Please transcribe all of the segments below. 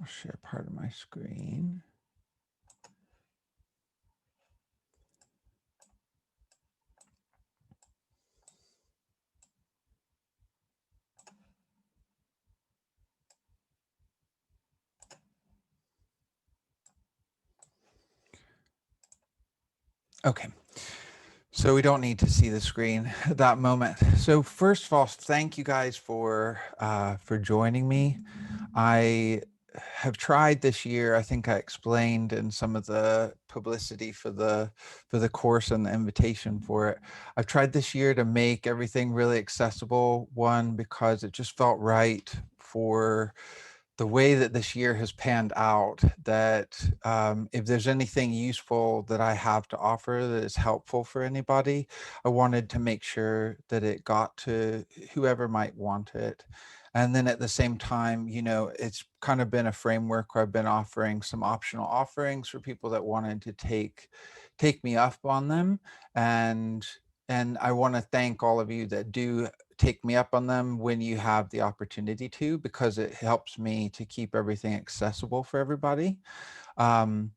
I'll share part of my screen. Okay. So we don't need to see the screen at that moment. So first of all, thank you guys for joining me. I have tried this year. I think I explained in some of the publicity for the course and the invitation for it. I've tried this year to make everything really accessible. One, because it just felt right for the way that this year has panned out, that if there's anything useful that I have to offer that is helpful for anybody, I wanted to make sure that it got to whoever might want it. And then at the same time, you know, it's kind of been a framework where I've been offering some optional offerings for people that wanted to take me up on them. And I want to thank all of you that do take me up on them when you have the opportunity to, because it helps me to keep everything accessible for everybody. But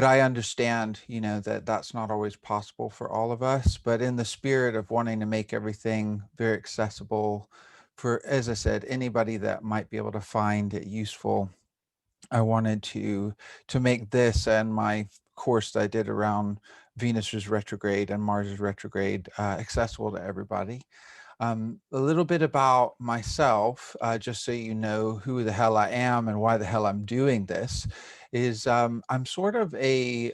I understand, you know, that that's not always possible for all of us, but in the spirit of wanting to make everything very accessible for, as I said, anybody that might be able to find it useful, I wanted to make this and my course that I did around Venus's retrograde and Mars's retrograde accessible to everybody. A little bit about myself, just so you know who the hell I am and why the hell I'm doing this, is I'm sort of a,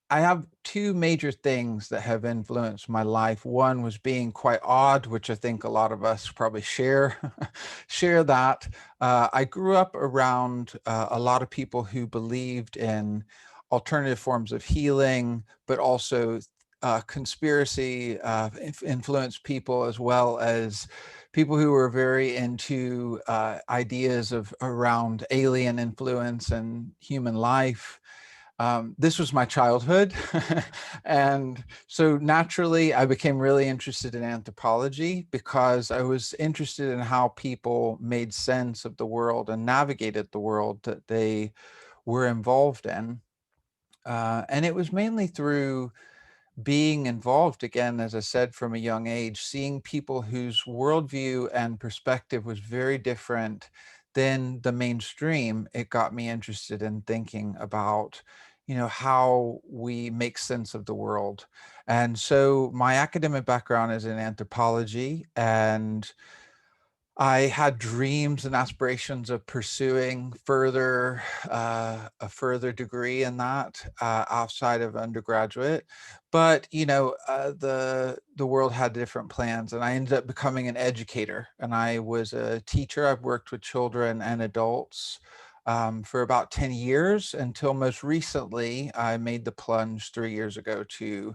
I have two major things that have influenced my life. One was being quite odd, which I think a lot of us probably share share that. I grew up around a lot of people who believed in alternative forms of healing, but also conspiracy influenced people, as well as people who were very into ideas of around alien influence and human life. This was my childhood. And so naturally, I became really interested in anthropology because I was interested in how people made sense of the world and navigated the world that they were involved in. And it was mainly through being involved, again, as I said, from a young age, seeing people whose worldview and perspective was very different than the mainstream. It got me interested in thinking about, you know, how we make sense of the world. And so my academic background is in anthropology, and I had dreams and aspirations of pursuing a further degree in that outside of undergraduate, but you know, the world had different plans, and I ended up becoming an educator. And I was a teacher. I've worked with children and adults for about 10 years, until most recently I made the plunge 3 years ago to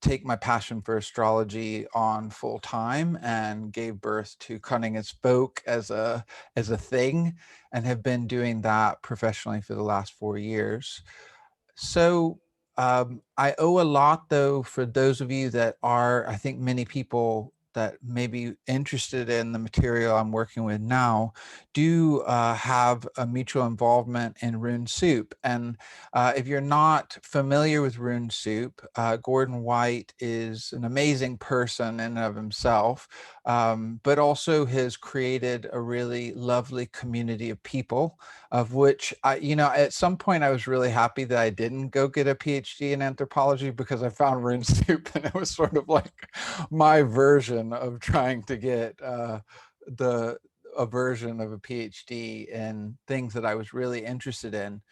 take my passion for astrology on full time, and gave birth to Cunning and Spoke as a thing, and have been doing that professionally for the last 4 years. So I owe a lot, though, for those of you that are, I think many people that may be interested in the material I'm working with now do have a mutual involvement in Rune Soup. And if you're not familiar with Rune Soup, Gordon White is an amazing person in and of himself, but also has created a really lovely community of people, of which I, you know, at some point I was really happy that I didn't go get a PhD in anthropology, because I found Rune Soup and it was sort of like my version of trying to get the a version of a PhD in things that I was really interested in.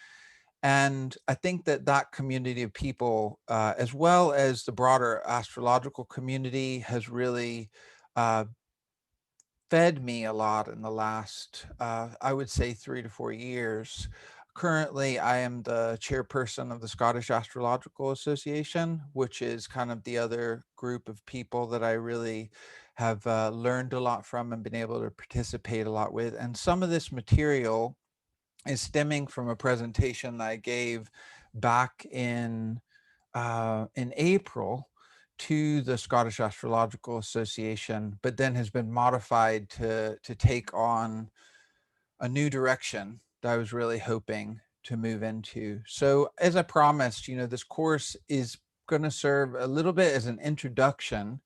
And I think that that community of people, as well as the broader astrological community, has really uh, fed me a lot in the last, I would say, 3 to 4 years. Currently, I am the chairperson of the Scottish Astrological Association, which is kind of the other group of people that I really have learned a lot from and been able to participate a lot with. And some of this material is stemming from a presentation that I gave back in April to the Scottish Astrological Association, but then has been modified to take on a new direction that I was really hoping to move into. So as I promised, this course is going to serve a little bit as an introduction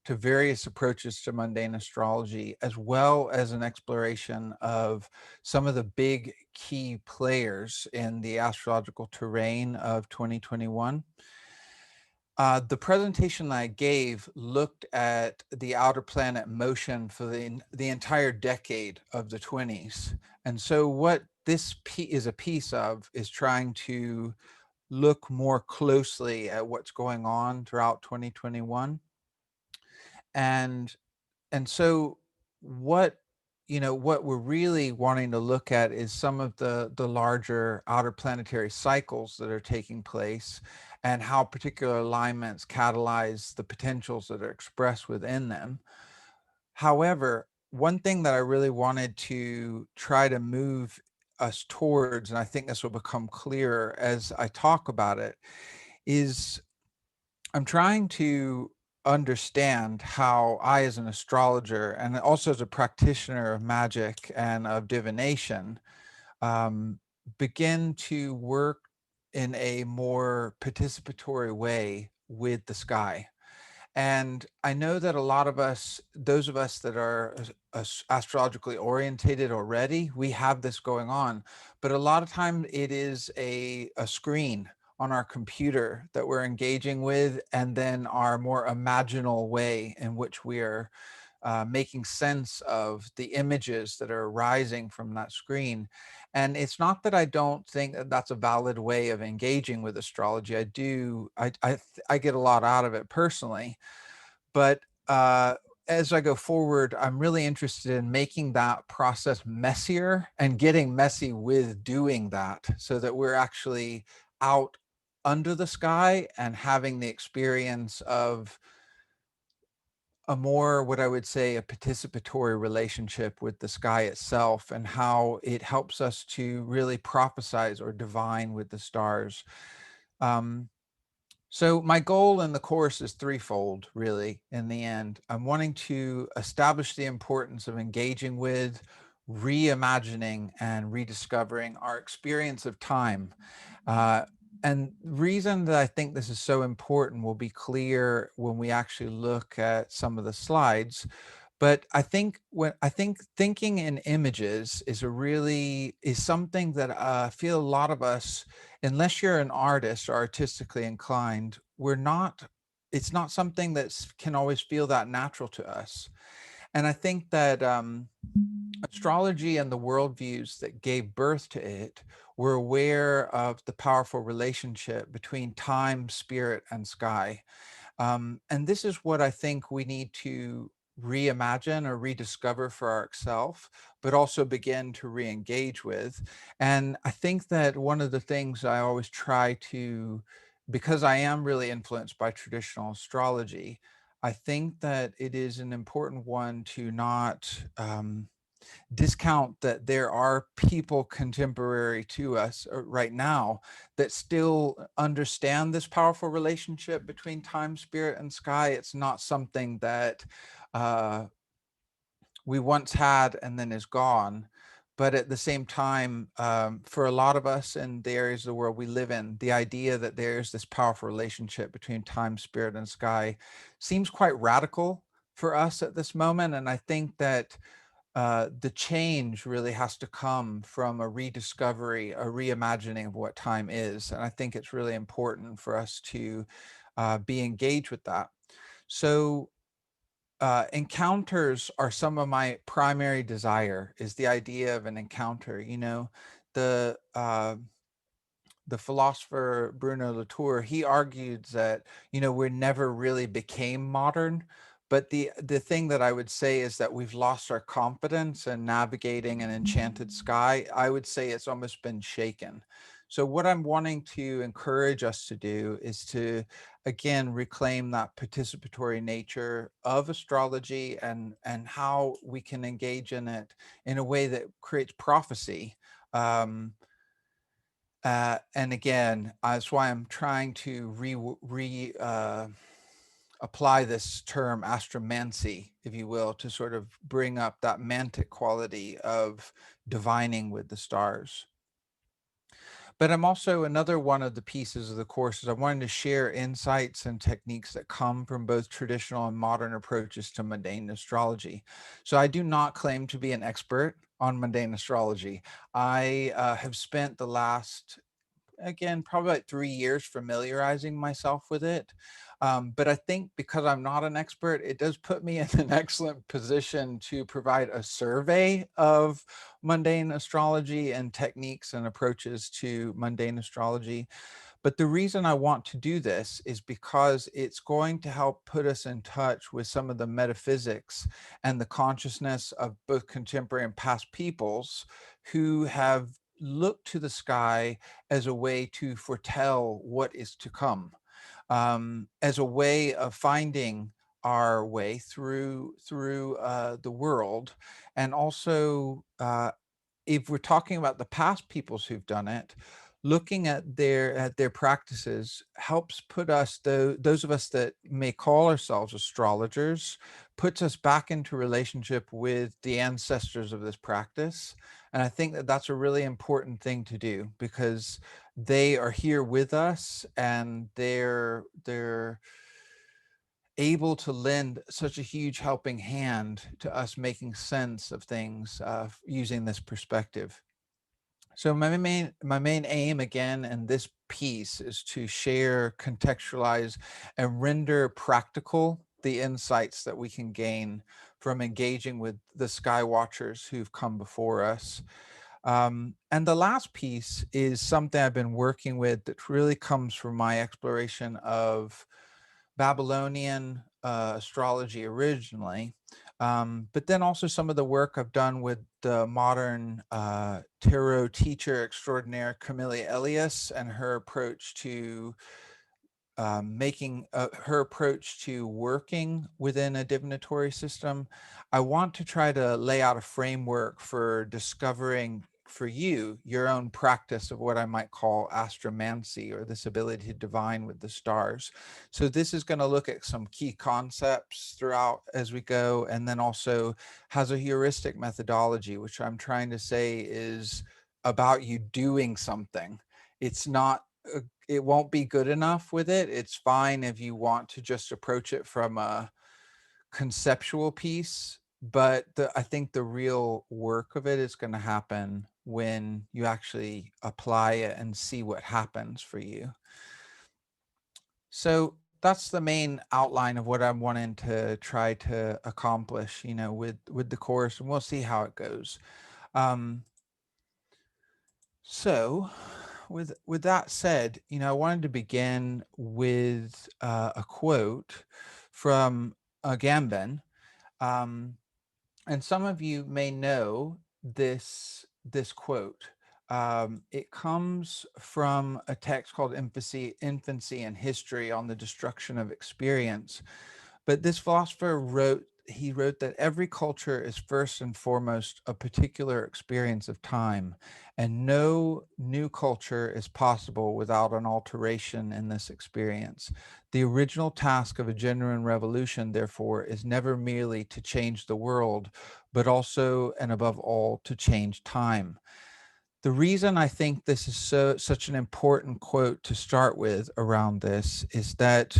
to various approaches to mundane astrology, as well as an exploration of some of the big key players in the astrological terrain of 2021. The presentation that I gave looked at the outer planet motion for the entire decade of the 20s. And so what this is a piece of is trying to look more closely at what's going on throughout 2021. And so what we're really wanting to look at is some of the larger outer planetary cycles that are taking place and how particular alignments catalyze the potentials that are expressed within them. However, one thing that I really wanted to try to move us towards, and I think this will become clearer as I talk about it, is I'm trying to understand how I, as an astrologer and also as a practitioner of magic and of divination, um, begin to work in a more participatory way with the sky. And I know that a lot of us, those of us that are astrologically orientated already, we have this going on. But a lot of time it is a screen on our computer that we're engaging with, and then our more imaginal way in which we are making sense of the images that are arising from that screen. And it's not that I don't think that that's a valid way of engaging with astrology. I do, I get a lot out of it personally. But as I go forward, I'm really interested in making that process messier and getting messy with doing that so that we're actually out under the sky and having the experience of a more, what I would say, a participatory relationship with the sky itself and how it helps us to really prophesize or divine with the stars. So my goal in the course is threefold, really, in the end. I'm wanting to establish the importance of engaging with, reimagining, and rediscovering our experience of time. And the reason that I think this is so important will be clear when we actually look at some of the slides. But I think thinking in images is something that I feel a lot of us, unless you're an artist or artistically inclined, it's not something that can always feel that natural to us. And I think that astrology and the worldviews that gave birth to it were aware of the powerful relationship between time, spirit, and sky. And this is what I think we need to reimagine or rediscover for ourselves, but also begin to re-engage with. And I think that one of the things I always try to, because I am really influenced by traditional astrology, I think that it is an important one to not discount that there are people contemporary to us right now that still understand this powerful relationship between time, spirit, and sky. It's not something that we once had and then is gone. But at the same time, for a lot of us in the areas of the world we live in, the idea that there's this powerful relationship between time, spirit, and sky seems quite radical for us at this moment. And I think that the change really has to come from a rediscovery, a reimagining of what time is. And I think it's really important for us to be engaged with that. So encounters are some of my primary desire, is the idea of an encounter. The the philosopher Bruno Latour, he argued that, we never really became modern. But the thing that I would say is that we've lost our confidence in navigating an enchanted sky. I would say it's almost been shaken. So what I'm wanting to encourage us to do is to, again, reclaim that participatory nature of astrology and how we can engage in it in a way that creates prophecy. And again, that's why I'm trying to apply this term astromancy, if you will, to sort of bring up that mantic quality of divining with the stars. But I'm also, another one of the pieces of the course is I wanted to share insights and techniques that come from both traditional and modern approaches to mundane astrology. So I do not claim to be an expert on mundane astrology. I have spent the last, again, probably like 3 years familiarizing myself with it. But I think because I'm not an expert, it does put me in an excellent position to provide a survey of mundane astrology and techniques and approaches to mundane astrology. But the reason I want to do this is because it's going to help put us in touch with some of the metaphysics and the consciousness of both contemporary and past peoples who have looked to the sky as a way to foretell what is to come, as a way of finding our way through the world, and also if we're talking about the past peoples who've done it, looking at their practices helps put us, those of us that may call ourselves astrologers, puts us back into relationship with the ancestors of this practice. And I think that that's a really important thing to do, because they are here with us, and they're able to lend such a huge helping hand to us making sense of things using this perspective. So my main aim, again, in this piece is to share, contextualize, and render practical the insights that we can gain from engaging with the sky watchers who've come before us. And the last piece is something I've been working with that really comes from my exploration of Babylonian astrology originally, but then also some of the work I've done with the modern tarot teacher extraordinaire Camilla Elias, and her approach to making her approach to working within a divinatory system. I want to try to lay out a framework for discovering for you your own practice of what I might call astromancy, or this ability to divine with the stars. So this is going to look at some key concepts throughout as we go, and then also has a heuristic methodology, which I'm trying to say is about you doing something. It's not it won't be good enough with it. It's fine if you want to just approach it from a conceptual piece, but I think the real work of it is going to happen when you actually apply it and see what happens for you. So that's the main outline of what I'm wanting to try to accomplish, with the course, and we'll see how it goes. Um, So, with that said, I wanted to begin with a quote from Agamben, um, and some of you may know this quote. It comes from a text called Infancy and History on the Destruction of Experience. But this philosopher wrote that every culture is first and foremost a particular experience of time, and no new culture is possible without an alteration in this experience. The original task of a genuine revolution, therefore, is never merely to change the world, but also and above all to change time. The reason I think this is such an important quote to start with around this is that,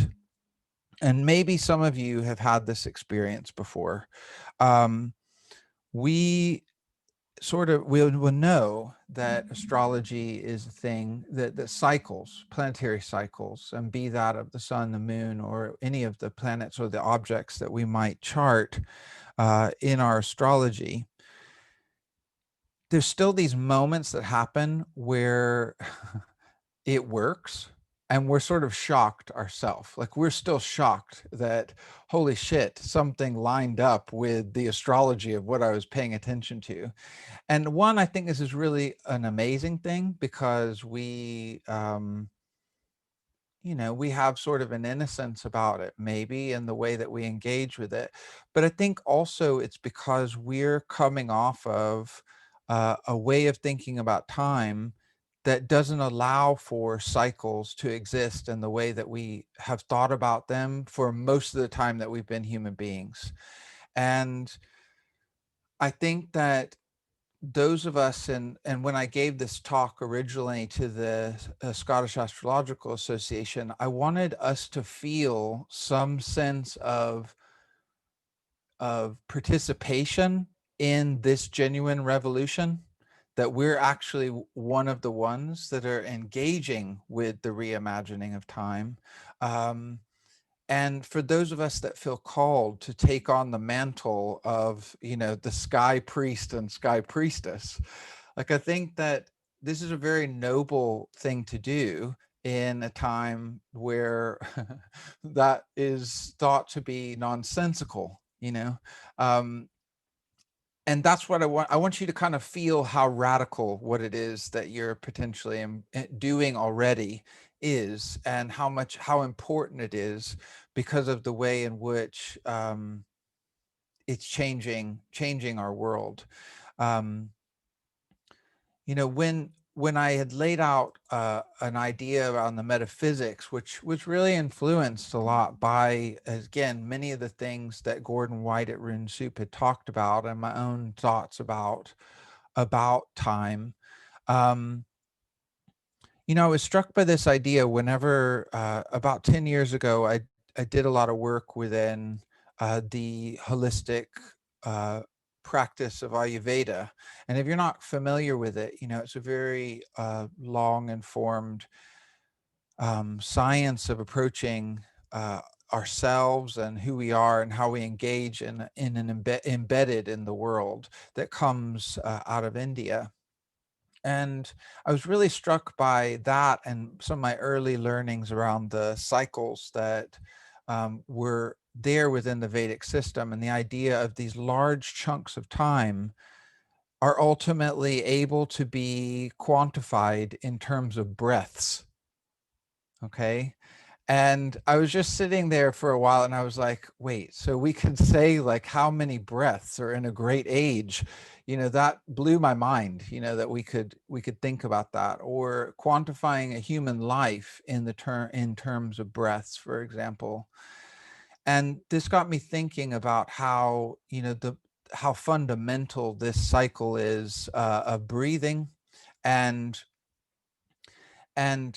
and maybe some of you have had this experience before, um, we will know that astrology is a thing that cycles, planetary cycles, and be that of the sun, the moon, or any of the planets or the objects that we might chart in our astrology. There's still these moments that happen where it works, and we're sort of shocked ourselves. Like, we're still shocked that, holy shit, something lined up with the astrology of what I was paying attention to. And one, I think this is really an amazing thing, because we we have sort of an innocence about it, maybe, in the way that we engage with it. But I think also it's because we're coming off of a way of thinking about time that doesn't allow for cycles to exist in the way that we have thought about them for most of the time that we've been human beings. And I think that those of us, and when I gave this talk originally to the Scottish Astrological Association, I wanted us to feel some sense of participation in this genuine revolution, that we're actually one of the ones that are engaging with the reimagining of time. And for those of us that feel called to take on the mantle of, the sky priest and sky priestess, like, I think that this is a very noble thing to do in a time where that is thought to be nonsensical, Um, and that's what I want. I want you to kind of feel how radical what it is that you're potentially doing already is, and how important it is because of the way in which it's changing our world. Um, when I had laid out an idea around the metaphysics, which was really influenced a lot by, again, many of the things that Gordon White at Rune Soup had talked about, and my own thoughts about time. Um, I was struck by this idea whenever, about 10 years ago, I did a lot of work within the holistic uh, practice of Ayurveda. And if you're not familiar with it, it's a very long and formed science of approaching ourselves and who we are and how we engage in an embedded in the world that comes out of India. And I was really struck by that and some of my early learnings around the cycles that were there within the Vedic system, and the idea of these large chunks of time are ultimately able to be quantified in terms of breaths. Okay. And I was just sitting there for a while and I was like, wait, so we can say like how many breaths are in a great age? That blew my mind, that we could think about that, or quantifying a human life in terms of breaths, for example. And this got me thinking about how, how fundamental this cycle is of breathing, and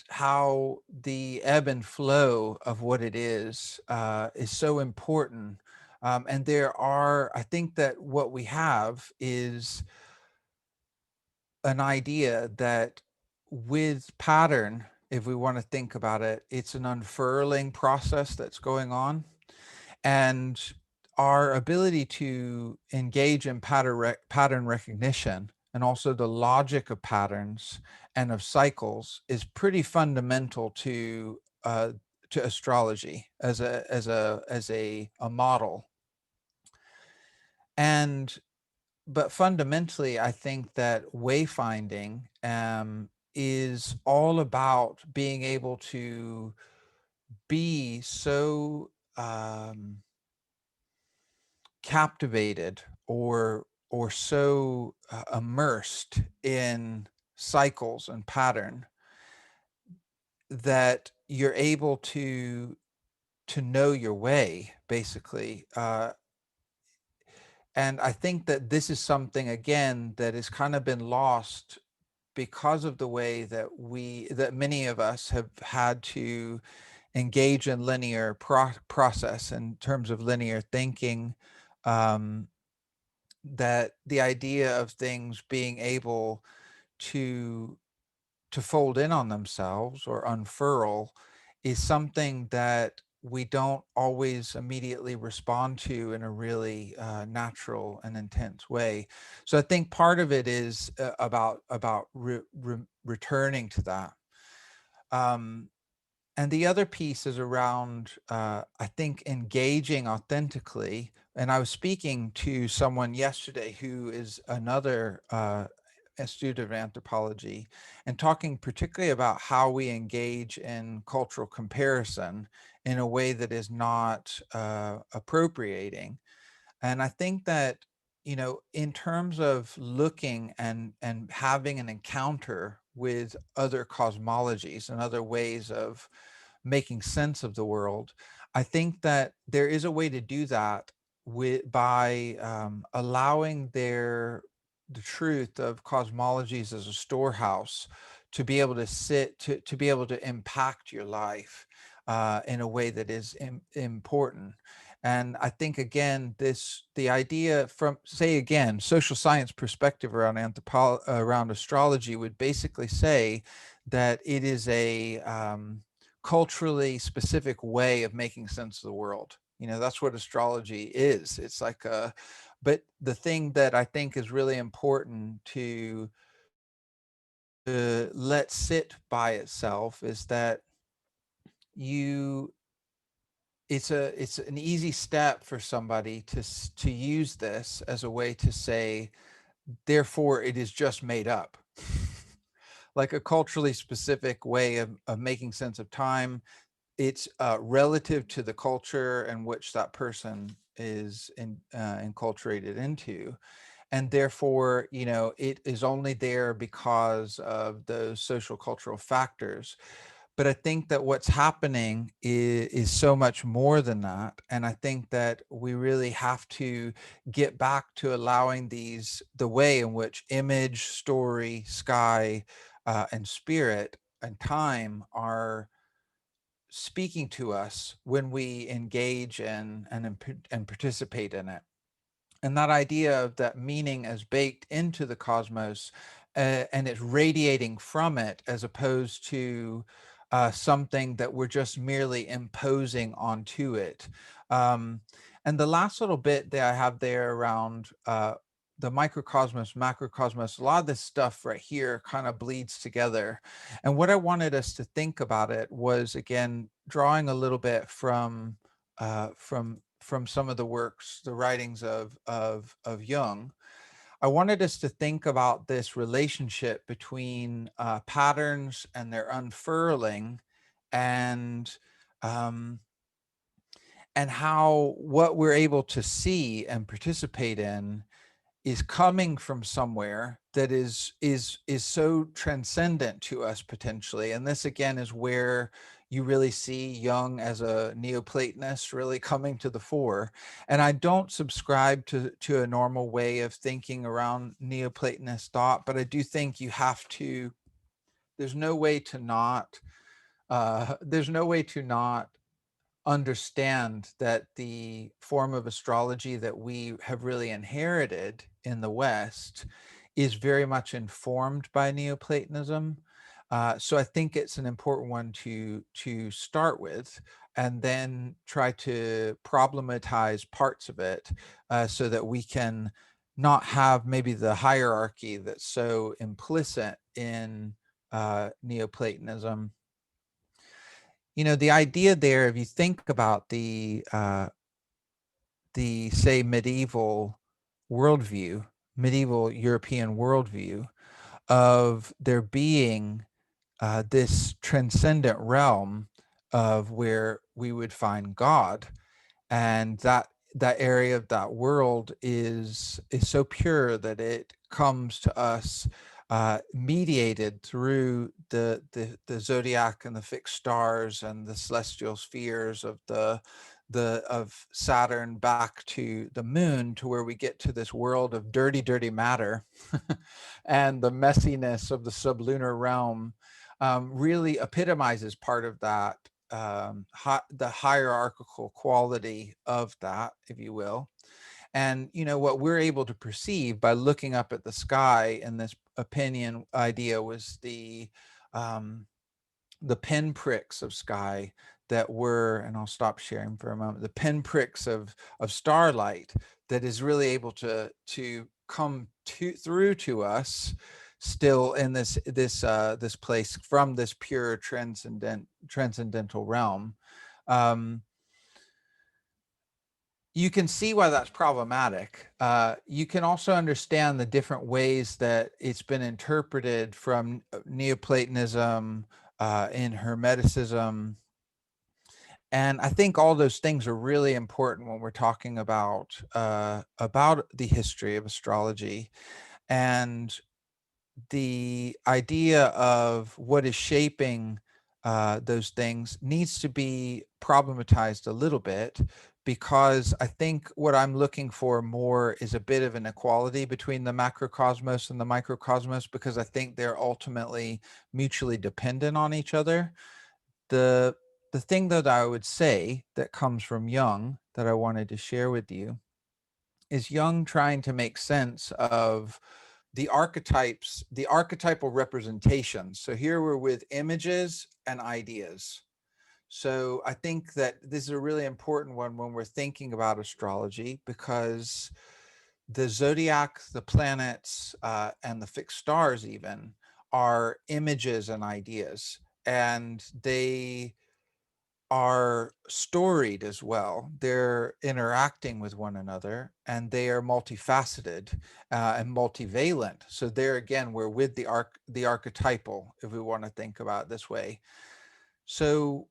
how the ebb and flow of what it is so important. And I think that what we have is an idea that with pattern, if we want to think about it, it's an unfurling process that's going on. And our ability to engage in pattern recognition, and also the logic of patterns and of cycles, is pretty fundamental to astrology as a model. And but fundamentally, I think that wayfinding is all about being able to be so captivated or so immersed in cycles and pattern that you're able to know your way, basically. And I think that this is something, again, that has kind of been lost because of the way that many of us have had to engage in linear process in terms of linear thinking. That the idea of things being able to fold in on themselves or unfurl is something that we don't always immediately respond to in a really natural and intense way. So I think part of it is about returning to that. And the other piece is around, I think, engaging authentically. And I was speaking to someone yesterday who is another a student of anthropology, and talking particularly about how we engage in cultural comparison in a way that is not appropriating. And I think that, in terms of looking and having an encounter with other cosmologies and other ways of making sense of the world. I think that there is a way to do that by allowing the truth of cosmologies as a storehouse to be able to to be able to impact your life in a way that is important. And I think, again, the idea from, say, again, social science perspective around around astrology would basically say that it is a culturally specific way of making sense of the world. That's what astrology is. It's like but the thing that I think is really important to let sit by itself is that you it's an easy step for somebody to use this as a way to say, therefore it is just made up. Like a culturally specific way of making sense of time. It's relative to the culture in which that person is enculturated into. And therefore, it is only there because of those social cultural factors. But I think that what's happening is so much more than that. And I think that we really have to get back to allowing the way in which image, story, sky, and spirit and time are speaking to us when we engage in and participate in it. And that idea of that meaning as baked into the cosmos, and it's radiating from it, as opposed to something that we're just merely imposing onto it. And the last little bit that I have there around the microcosmos, macrocosmos, a lot of this stuff right here kind of bleeds together. And what I wanted us to think about it was, again, drawing a little bit from some of the works, the writings of Jung. I wanted us to think about this relationship between patterns and their unfurling, and um, and how what we're able to see and participate in is coming from somewhere that is so transcendent to us potentially. And this, again, is where you really see Jung as a Neoplatonist really coming to the fore. And I don't subscribe to a normal way of thinking around Neoplatonist thought, but I do think you have to, there's no way to not understand that the form of astrology that we have really inherited in the West is very much informed by Neoplatonism. So I think it's an important one to start with, and then try to problematize parts of it so that we can not have maybe the hierarchy that's so implicit in Neoplatonism. The idea there, if you think about the say medieval worldview, medieval European worldview, of there being this transcendent realm of where we would find God, and that area of that world is so pure that it comes to us mediated through the zodiac and the fixed stars and the celestial spheres of of Saturn back to the moon, to where we get to this world of dirty matter and the messiness of the sublunar realm. Really epitomizes part of that, the hierarchical quality of that, if you will. And what we're able to perceive by looking up at the sky, in this opinion idea, was the pinpricks of sky that were, and I'll stop sharing for a moment, the pinpricks of starlight that is really able to come through to us still in this place from this pure transcendental realm. You can see why that's problematic. You can also understand the different ways that it's been interpreted from Neoplatonism, in Hermeticism. And I think all those things are really important when we're talking about the history of astrology. And the idea of what is shaping those things needs to be problematized a little bit, because I think what I'm looking for more is a bit of an equality between the macrocosmos and the microcosmos, because I think they're ultimately mutually dependent on each other. The thing that I would say that comes from Jung that I wanted to share with you is Jung trying to make sense of the archetypes, the archetypal representations. So here we're with images and ideas. So I think that this is a really important one when we're thinking about astrology, because the zodiac, the planets, and the fixed stars even are images and ideas. And they are storied as well. They're interacting with one another, and they are multifaceted and multivalent. So there again, we're with the archetypal, if we want to think about it this way. So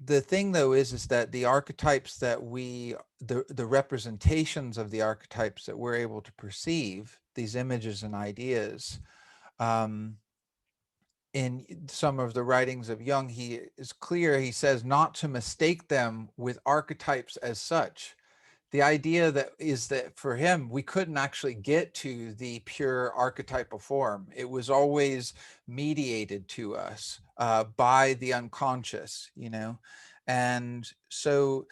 the thing though is that the archetypes that the representations of the archetypes that we're able to perceive, these images and ideas, in some of the writings of Jung, he is clear, he says not to mistake them with archetypes as such. The idea that is that for him, we couldn't actually get to the pure archetypal form. It was always mediated to us by the unconscious, you know? And so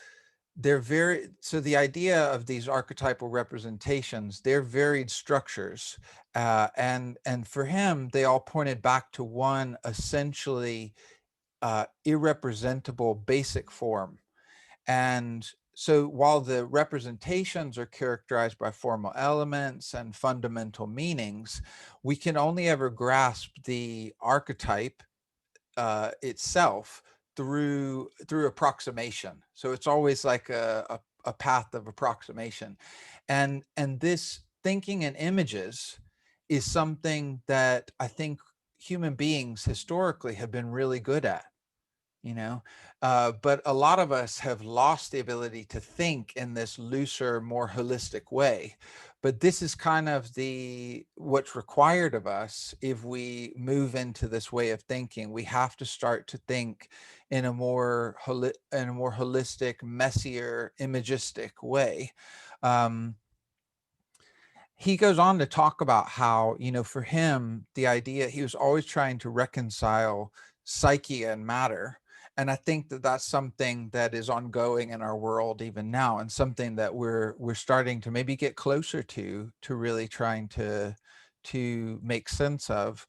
so the idea of these archetypal representations, they're varied structures, and for him they all pointed back to one essentially irrepresentable basic form. And so while the representations are characterized by formal elements and fundamental meanings, we can only ever grasp the archetype itself through approximation. So it's always like a path of approximation. And this thinking in images is something that I think human beings historically have been really good at, you know. But a lot of us have lost the ability to think in this looser, more holistic way. But this is kind of what's required of us. If we move into this way of thinking, we have to start to think in a more holistic, messier, imagistic way. He goes on to talk about how, you know, for him, the idea, he was always trying to reconcile psyche and matter. And I think that that's something that is ongoing in our world even now, and something that we're starting to maybe get closer to really trying to make sense of.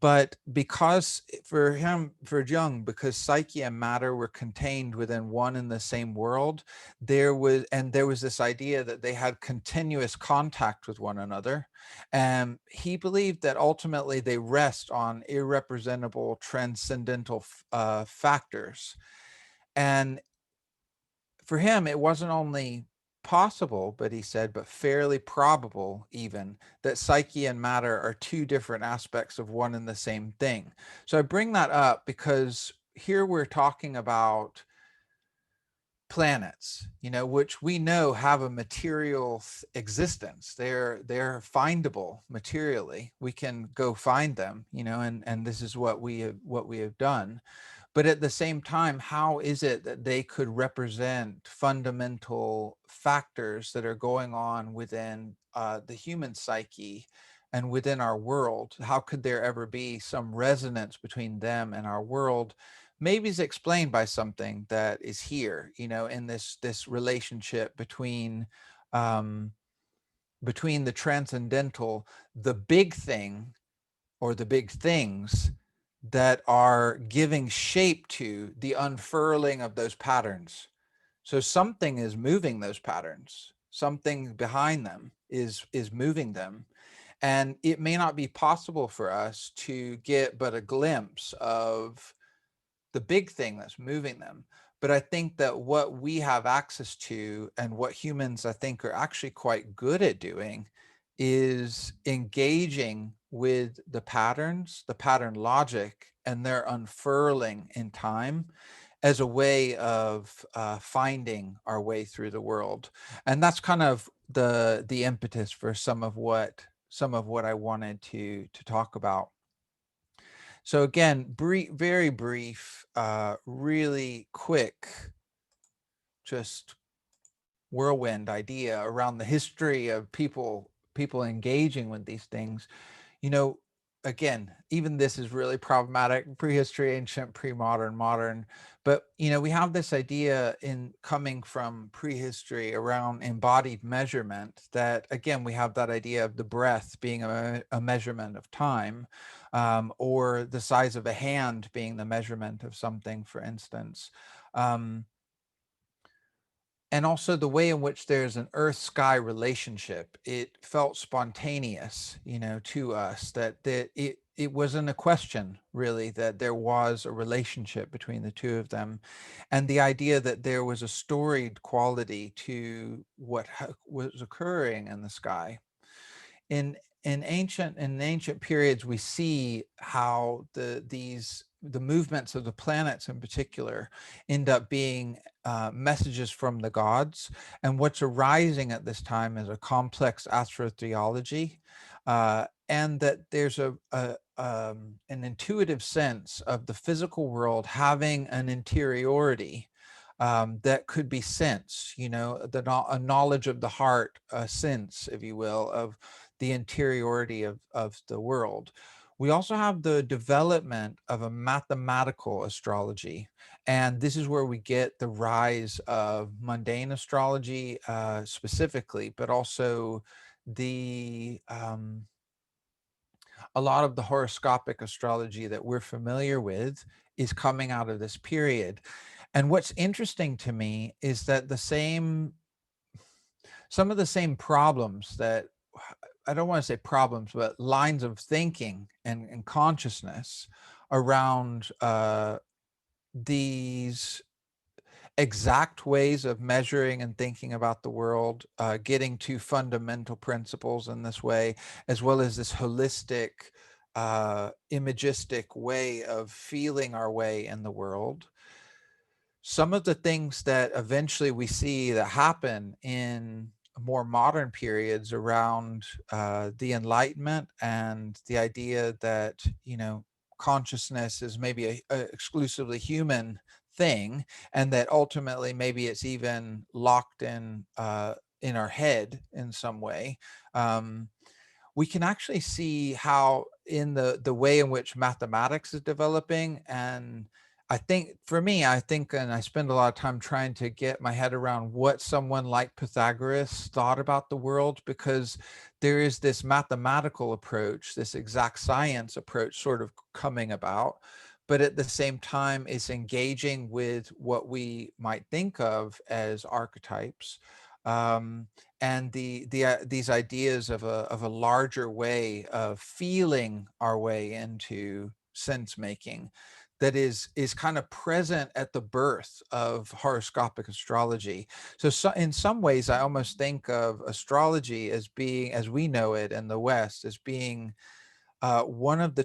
But because for him, for Jung, because psyche and matter were contained within one and the same world, there was this idea that they had continuous contact with one another. And he believed that ultimately they rest on irrepresentable transcendental factors. And for him, it wasn't only possible, but he said, but fairly probable even, that psyche and matter are two different aspects of one and the same thing. So I bring that up because here we're talking about planets, you know, which we know have a material existence. They're findable materially. We can go find them, you know, and this is what we have done. But at the same time, how is it that they could represent fundamental factors that are going on within the human psyche and within our world? How could there ever be some resonance between them and our world? Maybe is explained by something that is here, you know, in this relationship um, between the transcendental, the big thing, or the big things that are giving shape to the unfurling of those patterns. So something is moving those patterns. Something behind them is moving them. And it may not be possible for us to get but a glimpse of the big thing that's moving them. But I think that what we have access to, and what humans I think are actually quite good at doing, is engaging with the patterns, the pattern logic, and their unfurling in time as a way of finding our way through the world. And that's kind of the impetus for some of what some of what I wanted to talk about. So again, very brief, really quick, just whirlwind idea around the history of people engaging with these things. You know, again, even this is really problematic: prehistory, ancient, pre-modern, modern. But you know, we have this idea in coming from prehistory around embodied measurement, that again, we have that idea of the breath being a measurement of time, or the size of a hand being the measurement of something, for instance. And also the way in which there's an earth-sky relationship. It felt spontaneous, you know, to us, that it wasn't a question, really, that there was a relationship between the two of them. And the idea that there was a storied quality to what was occurring in the sky. In ancient periods, we see how the movements of the planets in particular end up being messages from the gods. And what's arising at this time is a complex astrotheology, and that there's an intuitive sense of the physical world having an interiority, that could be sense, you know, a knowledge of the heart, a sense, if you will, of the interiority of the world. We also have the development of a mathematical astrology. And this is where we get the rise of mundane astrology, specifically, but also the a lot of the horoscopic astrology that we're familiar with is coming out of this period. And what's interesting to me is that some of the same problems that, I don't want to say problems, but lines of thinking and consciousness around these exact ways of measuring and thinking about the world, getting to fundamental principles in this way, as well as this holistic, imagistic way of feeling our way in the world. Some of the things that eventually we see that happen in more modern periods around the Enlightenment, and the idea that, you know, consciousness is maybe a exclusively human thing, and that ultimately maybe it's even locked in our head in some way. We can actually see how in the way in which mathematics is developing. And I think for me, and I spend a lot of time trying to get my head around what someone like Pythagoras thought about the world, because there is this mathematical approach, this exact science approach sort of coming about, but at the same time is engaging with what we might think of as archetypes. And these ideas of a larger way of feeling our way into sense making, that is kind of present at the birth of horoscopic astrology. So in some ways, I almost think of astrology as being, as we know it in the West, as being one of the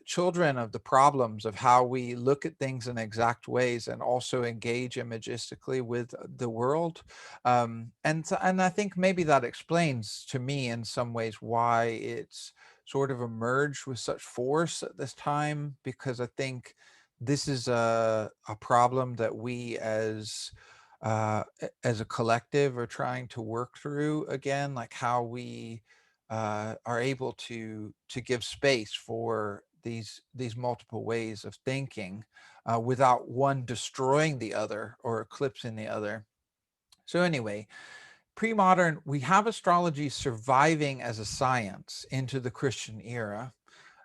children of the problems of how we look at things in exact ways and also engage imagistically with the world. And I think maybe that explains to me in some ways why it's sort of emerged with such force at this time, because I think this is a problem that we as a collective are trying to work through again, like how we are able to give space for these multiple ways of thinking, without one destroying the other or eclipsing the other. So anyway, pre-modern, we have astrology surviving as a science into the Christian era.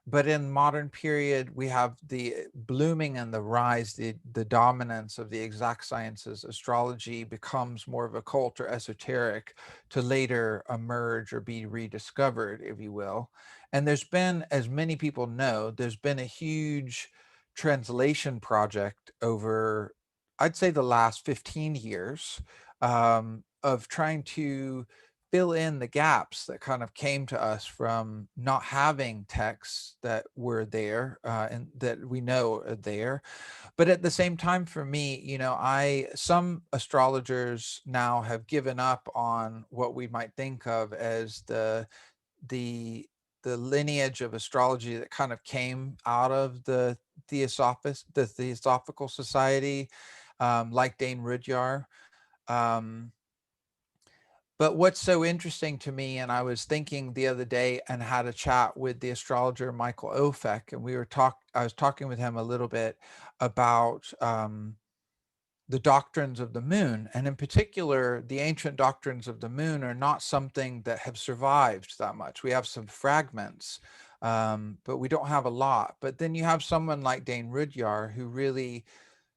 But in modern period, we have the blooming and the rise, the dominance of the exact sciences. Astrology becomes more of a cult or esoteric, to later emerge or be rediscovered, if you will. And there's been, as many people know, there's been a huge translation project over, I'd say, the last 15 years, of trying to fill in the gaps that kind of came to us from not having texts that were there, and that we know are there. But at the same time, for me, you know, some astrologers now have given up on what we might think of as the lineage of astrology that kind of came out of the Theosophical Society, like Dane Rudhyar. But what's so interesting to me, and I was thinking the other day and had a chat with the astrologer Michael Ofek, and I was talking with him a little bit about the doctrines of the moon. And in particular, the ancient doctrines of the moon are not something that have survived that much. We have some fragments, but we don't have a lot. But then you have someone like Dane Rudhyar, who really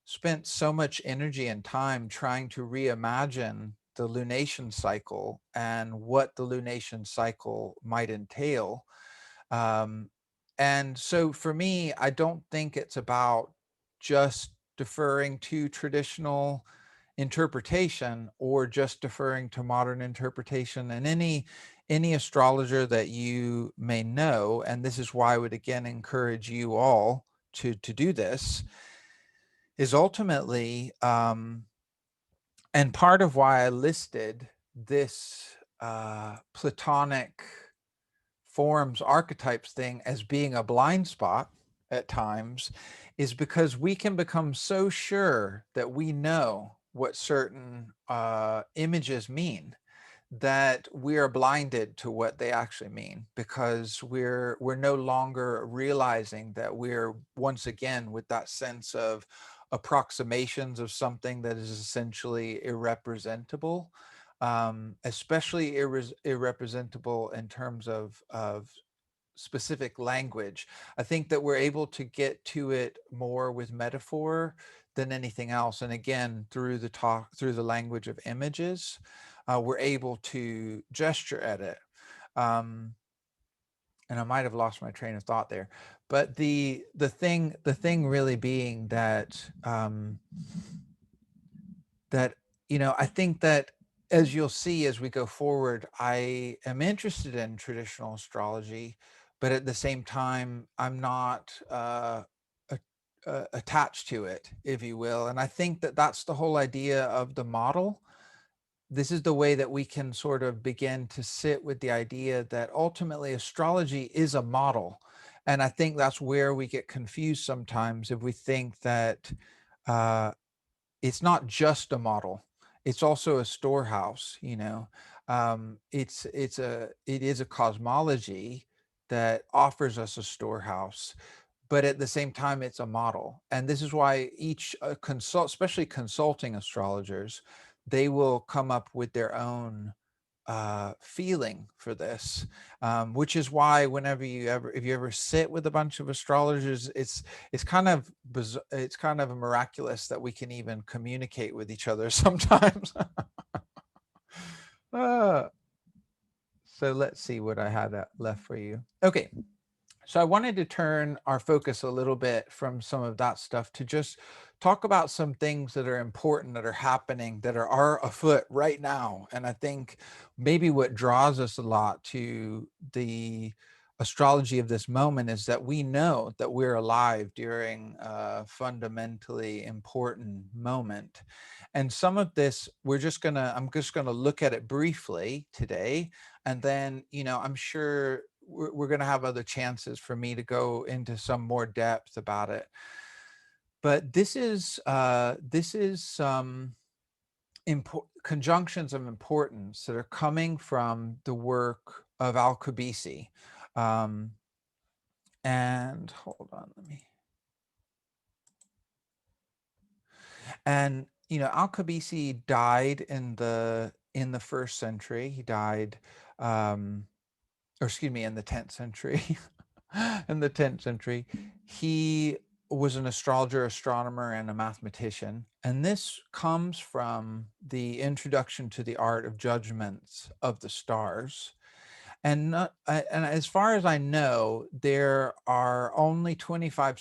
spent so much energy and time trying to reimagine the lunation cycle and what the lunation cycle might entail. And so for me, I don't think it's about just deferring to traditional interpretation or just deferring to modern interpretation. And any astrologer that you may know, and this is why I would again encourage you all to do this, is ultimately, and part of why I listed this Platonic forms, archetypes thing as being a blind spot at times, is because we can become so sure that we know what certain images mean that we are blinded to what they actually mean, because we're no longer realizing that we're once again with that sense of approximations of something that is essentially irrepresentable, especially irrepresentable in terms of specific language. I think that we're able to get to it more with metaphor than anything else. And again, through the language of images, we're able to gesture at it. And I might have lost my train of thought there, but the thing really being that that I think that, as you'll see as we go forward, I am interested in traditional astrology, but at the same time, I'm not attached to it, if you will. And I think that that's the whole idea of the model. This is the way that we can sort of begin to sit with the idea that ultimately astrology is a model. And I think that's where we get confused sometimes, if we think that it's not just a model, it's also a storehouse. It is a cosmology that offers us a storehouse, but at the same time it's a model. And this is why each especially consulting astrologers, they will come up with their own feeling for this, which is why if you ever sit with a bunch of astrologers, it's kind of it's kind of miraculous that we can even communicate with each other sometimes. uh, so let's see what I had left for you. Okay, so I wanted to turn our focus a little bit from some of that stuff to just talk about some things that are important, that are happening, that are afoot right now. And I think maybe what draws us a lot to the astrology of this moment is that we know that we're alive during a fundamentally important moment. And some of this, I'm just gonna look at it briefly today. And then, I'm sure we're going to have other chances for me to go into some more depth about it. But this is some conjunctions of importance that are coming from the work of Al-Kabisi. And hold on, and Al-Kabisi died in the first century. He died, or excuse me, in the 10th century. In the 10th century, he was an astrologer, astronomer, and a mathematician. And this comes from the introduction to the art of judgments of the stars. And as far as I know, there are only 25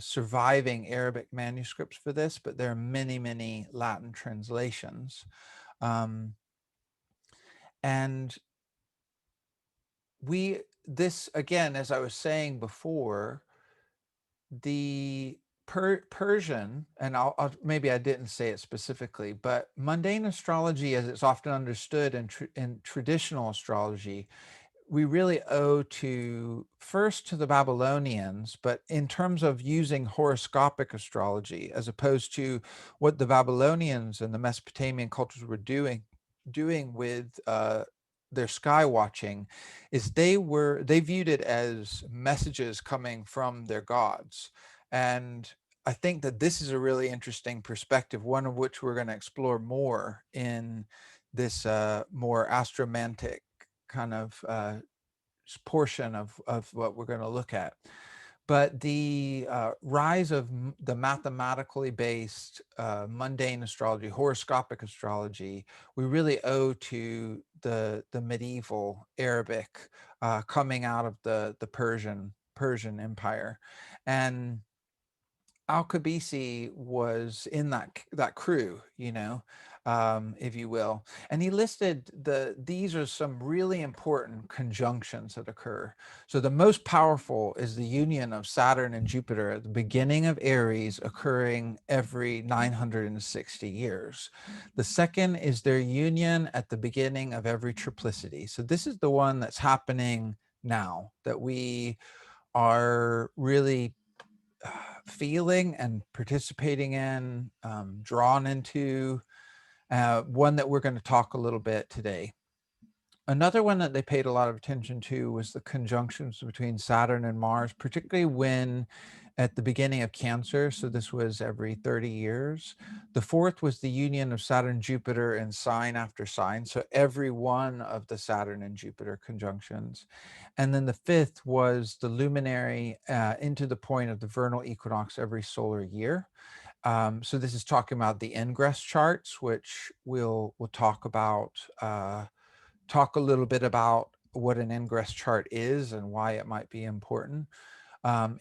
surviving Arabic manuscripts for this, but there are many, many Latin translations. And this, again, as I was saying before, the Persian, and maybe I didn't say it specifically, but mundane astrology, as it's often understood in traditional astrology, we really owe to first to the Babylonians, but in terms of using horoscopic astrology as opposed to what the Babylonians and the Mesopotamian cultures were doing with their sky watching, is they viewed it as messages coming from their gods. And I think that this is a really interesting perspective, one of which we're going to explore more in this more astromantic kind of portion of what we're going to look at. But the rise of the mathematically based mundane astrology, horoscopic astrology, we really owe to the medieval Arabic coming out of the Persian Empire. And Al-Kabisi was in that crew, if you will, and he listed these are some really important conjunctions that occur. So the most powerful is the union of Saturn and Jupiter at the beginning of Aries, occurring every 960 years. The second is their union at the beginning of every triplicity. So this is the one that's happening now, that we are really feeling and participating in, drawn into, one that we're going to talk a little bit today. Another one that they paid a lot of attention to was the conjunctions between Saturn and Mars, particularly when at the beginning of Cancer. So this was every 30 years. The fourth was the union of Saturn, Jupiter, and sign after sign. So every one of the Saturn and Jupiter conjunctions. And then the fifth was the luminary into the point of the vernal equinox every solar year. So this is talking about the ingress charts, which we'll talk about, talk a little bit about what an ingress chart is and why it might be important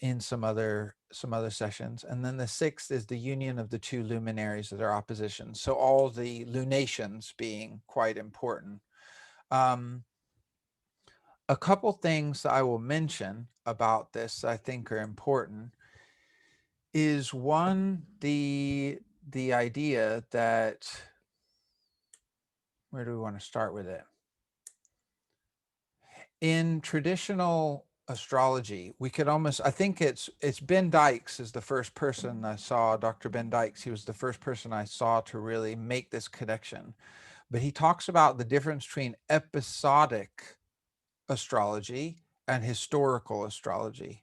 in some other sessions. And then the sixth is the union of the two luminaries that are oppositions. So all the lunations being quite important. A couple things I will mention about this I think are important is one, the idea that, where do we want to start with it? In traditional astrology, we could almost, I think it's Ben Dykes is the first person I saw, Dr. Ben Dykes. He was the first person I saw to really make this connection. But he talks about the difference between episodic astrology and historical astrology.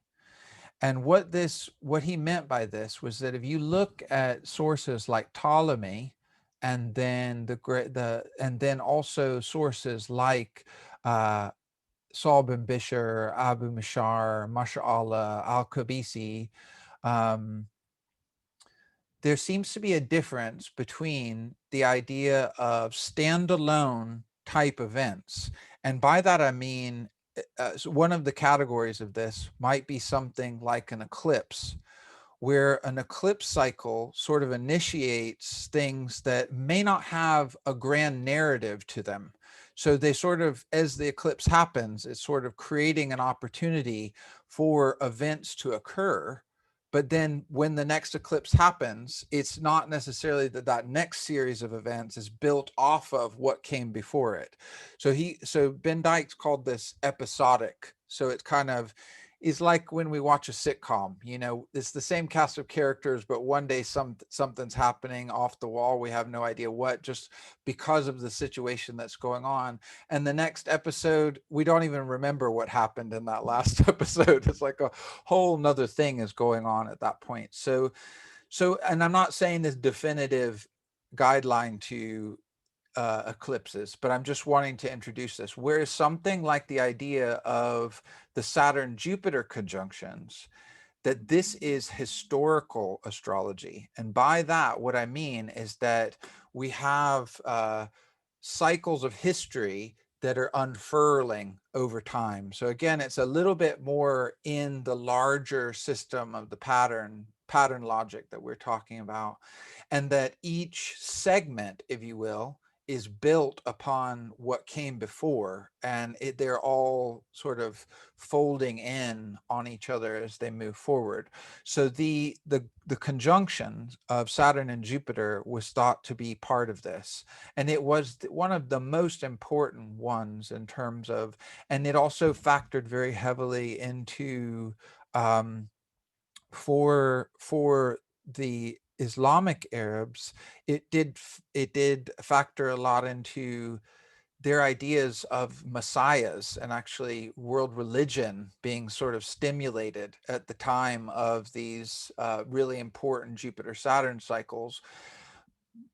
And what he meant by this was that if you look at sources like Ptolemy, and then and then also sources like Saul bin Bishr, Abu Mashar, Masha'Allah, Al-Kabisi, there seems to be a difference between the idea of standalone type events. And by that, I mean, so one of the categories of this might be something like an eclipse, where an eclipse cycle sort of initiates things that may not have a grand narrative to them. So they sort of, as the eclipse happens, it's sort of creating an opportunity for events to occur. But then when the next eclipse happens, it's not necessarily that next series of events is built off of what came before it. So Ben Dykes called this episodic. So it kind of is like when we watch a sitcom, it's the same cast of characters, but one day something's happening off the wall. We have no idea what, just because of the situation that's going on. And the next episode, we don't even remember what happened in that last episode. It's like a whole nother thing is going on at that point. So, and I'm not saying this definitive guideline to eclipses, but I'm just wanting to introduce this. Whereas something like the idea of the Saturn-Jupiter conjunctions, that this is historical astrology. And by that, what I mean is that we have cycles of history that are unfurling over time. So again, it's a little bit more in the larger system of the pattern logic that we're talking about, and that each segment, if you will, is built upon what came before, and they're all sort of folding in on each other as they move forward. So the conjunction of Saturn and Jupiter was thought to be part of this, and it was one of the most important ones in terms of, and it also factored very heavily into for the Islamic Arabs. It did factor a lot into their ideas of messiahs, and actually world religion being sort of stimulated at the time of these really important Jupiter Saturn cycles,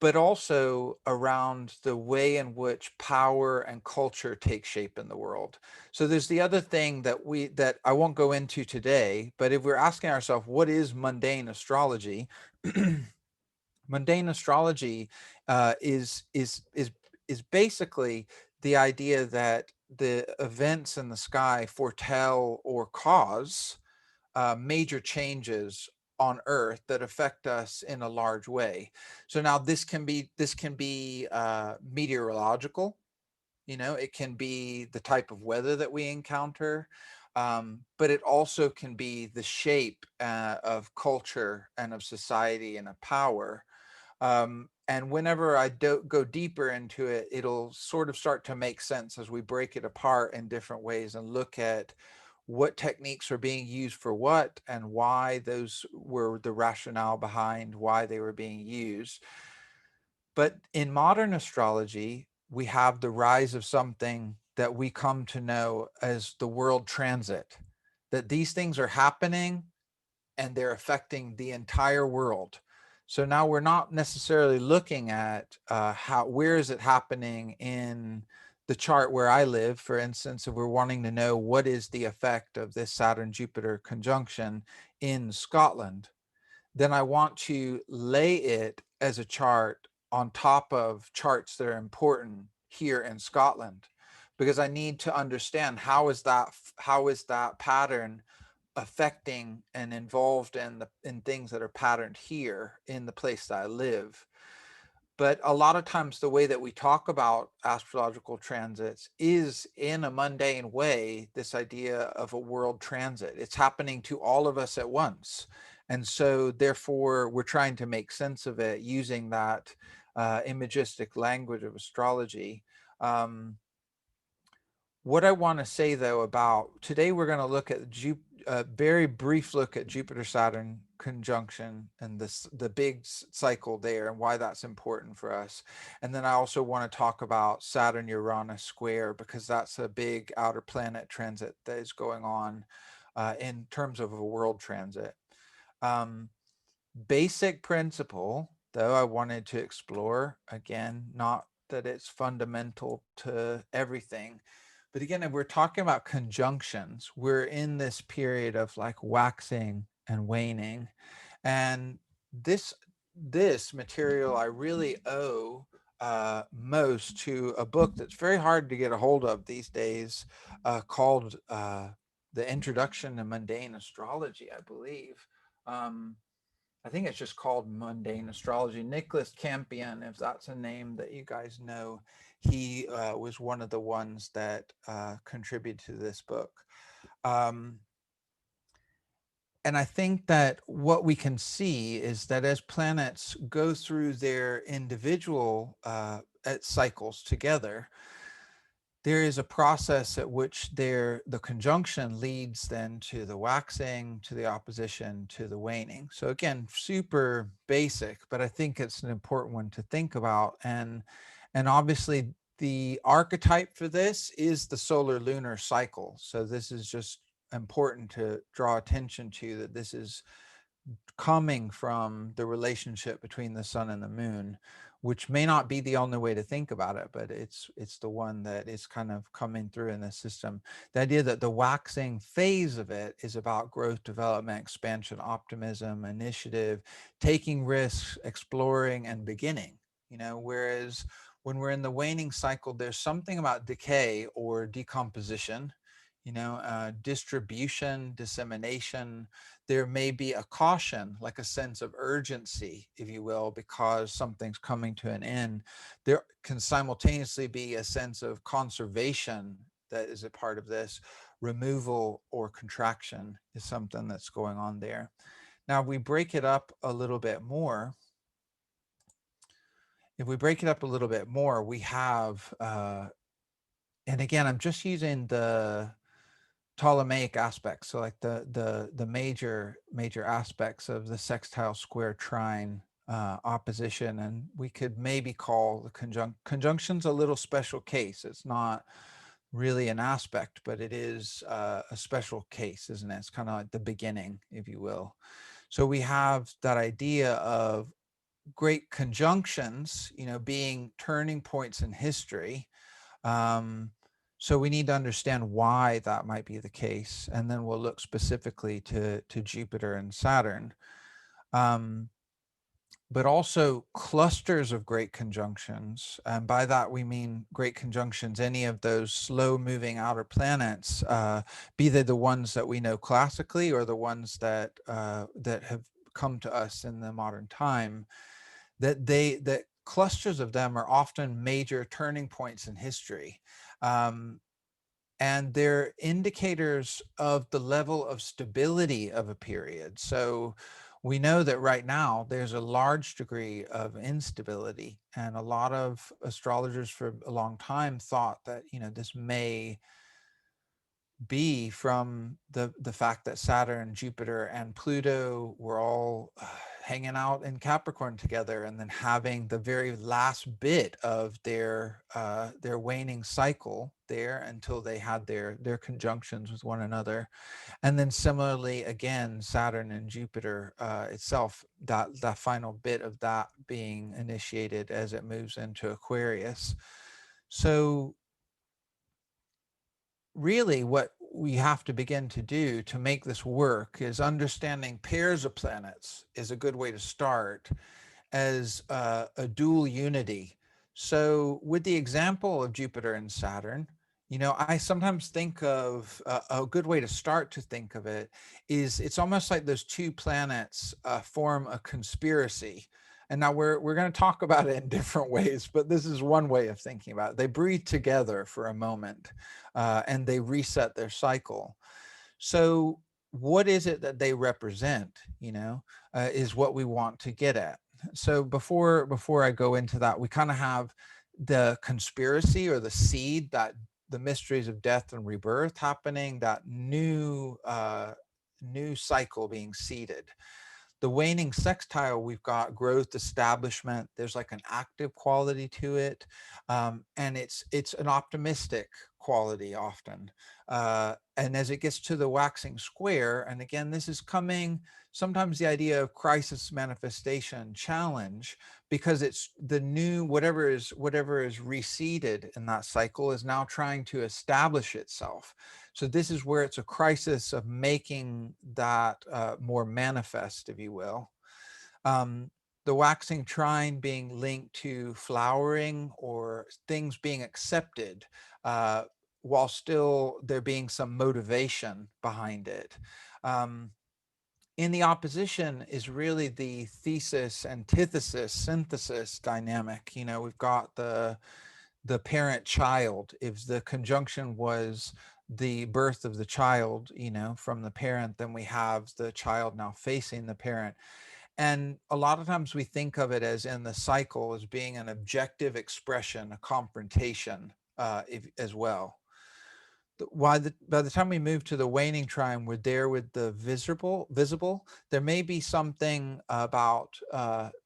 but also around the way in which power and culture take shape in the world. So there's the other thing that I won't go into today, but if we're asking ourselves, what is mundane astrology? Mundane astrology is basically the idea that the events in the sky foretell or cause major changes on Earth that affect us in a large way. So now this can be meteorological. It can be the type of weather that we encounter, but it also can be the shape of culture and of society and of power. And whenever I go deeper into it, it'll sort of start to make sense as we break it apart in different ways and look at what techniques are being used for what and why those were the rationale behind why they were being used. But in modern astrology, we have the rise of something that we come to know as the world transit, that these things are happening and they're affecting the entire world. So now we're not necessarily looking at where is it happening in the chart where I live. For instance, if we're wanting to know what is the effect of this Saturn Jupiter conjunction in Scotland, then I want to lay it as a chart on top of charts that are important here in Scotland, because I need to understand how is that pattern affecting and involved in things that are patterned here in the place that I live. But a lot of times the way that we talk about astrological transits is in a mundane way, this idea of a world transit. It's happening to all of us at once. And so therefore we're trying to make sense of it using that imagistic language of astrology. What I want to say though about today, we're going to look at a very brief look at Jupiter Saturn conjunction and the big cycle there and why that's important for us. And then I also want to talk about Saturn Uranus square, because that's a big outer planet transit that is going on in terms of a world transit. Basic principle though I wanted to explore, again, not that it's fundamental to everything, but again, if we're talking about conjunctions, we're in this period of like waxing and waning. And this material I really owe most to a book that's very hard to get a hold of these days, called The Introduction to Mundane Astrology, I believe. I think it's just called Mundane Astrology. Nicholas Campion, if that's a name that you guys know, he was one of the ones that contributed to this book. And I think that what we can see is that as planets go through their individual cycles together, there is a process at which the conjunction leads then to the waxing, to the opposition, to the waning. So again, super basic, but I think it's an important one to think about. And obviously the archetype for this is the solar lunar cycle. So this is just important to draw attention to, that this is coming from the relationship between the sun and the moon, which may not be the only way to think about it, but it's the one that is kind of coming through in the system. The idea that the waxing phase of it is about growth, development, expansion, optimism, initiative, taking risks, exploring, and beginning. Whereas when we're in the waning cycle, there's something about decay or decomposition. distribution, dissemination. There may be a caution, like a sense of urgency, if you will, because something's coming to an end. There can simultaneously be a sense of conservation that is a part of this. Removal or contraction is something that's going on there. Now, we break it up a little bit more. If we break it up a little bit more, we have, and again, I'm just using the Ptolemaic aspects, so like the major aspects of the sextile, square, trine, opposition, and we could maybe call the conjunctions a little special case. It's not really an aspect, but it is a special case, isn't it? It's kind of like the beginning, if you will. So we have that idea of great conjunctions, being turning points in history. So we need to understand why that might be the case, and then we'll look specifically to Jupiter and Saturn. But also clusters of great conjunctions. And by that, we mean great conjunctions, any of those slow moving outer planets, be they the ones that we know classically or the ones that have come to us in the modern time, that clusters of them are often major turning points in history. And they're indicators of the level of stability of a period. So we know that right now there's a large degree of instability, and a lot of astrologers for a long time thought that this may be from the fact that Saturn, Jupiter, and Pluto were all hanging out in Capricorn together, and then having the very last bit of their waning cycle there until they had their conjunctions with one another. And then similarly, again, Saturn and Jupiter itself, that final bit of that being initiated as it moves into Aquarius. So really what we have to begin to do to make this work is understanding pairs of planets is a good way to start as a dual unity. So with the example of Jupiter and Saturn, I sometimes think of a good way to start to think of it is it's almost like those two planets form a conspiracy. And now we're going to talk about it in different ways, but this is one way of thinking about it. They breathe together for a moment and they reset their cycle. So what is it that they represent, is what we want to get at. So before I go into that, we kind of have the conspiracy or the seed, that the mysteries of death and rebirth happening, that new cycle being seeded. The waning sextile, we've got growth, establishment. There's like an active quality to it, and it's an optimistic quality often. And as it gets to the waxing square, and again, this is coming sometimes the idea of crisis, manifestation, challenge, because it's the new whatever is reseeded in that cycle is now trying to establish itself. So this is where it's a crisis of making that more manifest, if you will. The waxing trine being linked to flowering or things being accepted, while still there being some motivation behind it. In the opposition is really the thesis, antithesis, synthesis dynamic. We've got the parent-child. If the conjunction was the birth of the child, from the parent, then we have the child now facing the parent. And a lot of times we think of it as in the cycle as being an objective expression, a confrontation as well. By the time we move to the waning trine, we're there with the visible. There may be something about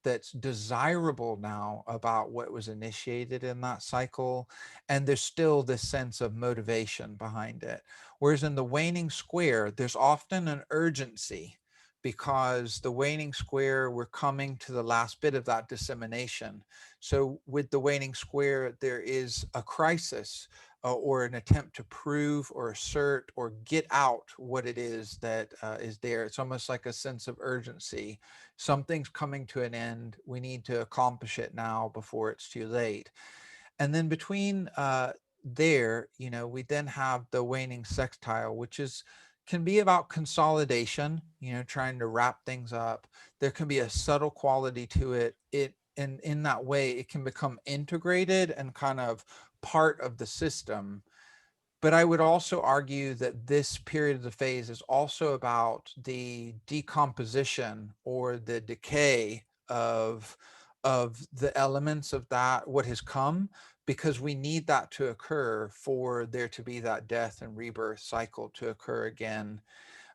that's desirable now about what was initiated in that cycle, and there's still this sense of motivation behind it. Whereas in the waning square, there's often an urgency, because the waning square, we're coming to the last bit of that dissemination. So with the waning square, there is a crisis, or an attempt to prove or assert or get out what it is that is there. It's almost like a sense of urgency. Something's coming to an end. We need to accomplish it now before it's too late. And then between there, we then have the waning sextile, which can be about consolidation, trying to wrap things up. There can be a subtle quality to it. And in that way, it can become integrated and kind of part of the system. But I would also argue that this period of the phase is also about the decomposition or the decay of the elements of that what has come, because we need that to occur for there to be that death and rebirth cycle to occur again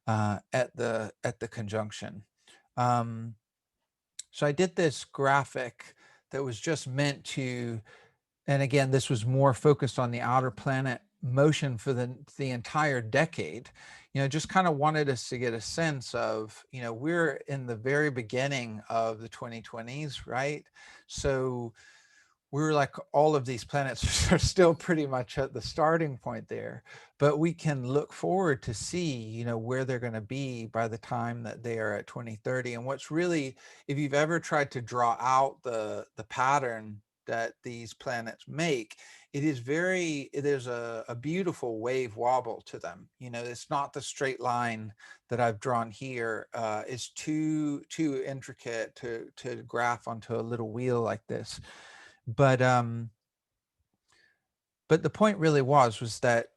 at the conjunction. So I did this graphic that was just meant to, and again, this was more focused on the outer planet motion for the entire decade. Just kind of wanted us to get a sense of, we're in the very beginning of the 2020s, right? So we're like, all of these planets are still pretty much at the starting point there, but we can look forward to see, where they're going to be by the time that they are at 2030. And what's really, if you've ever tried to draw out the pattern that these planets make, there's a beautiful wave wobble to them. It's not the straight line that I've drawn here. It's too intricate to graph onto a little wheel like this. But the point really was that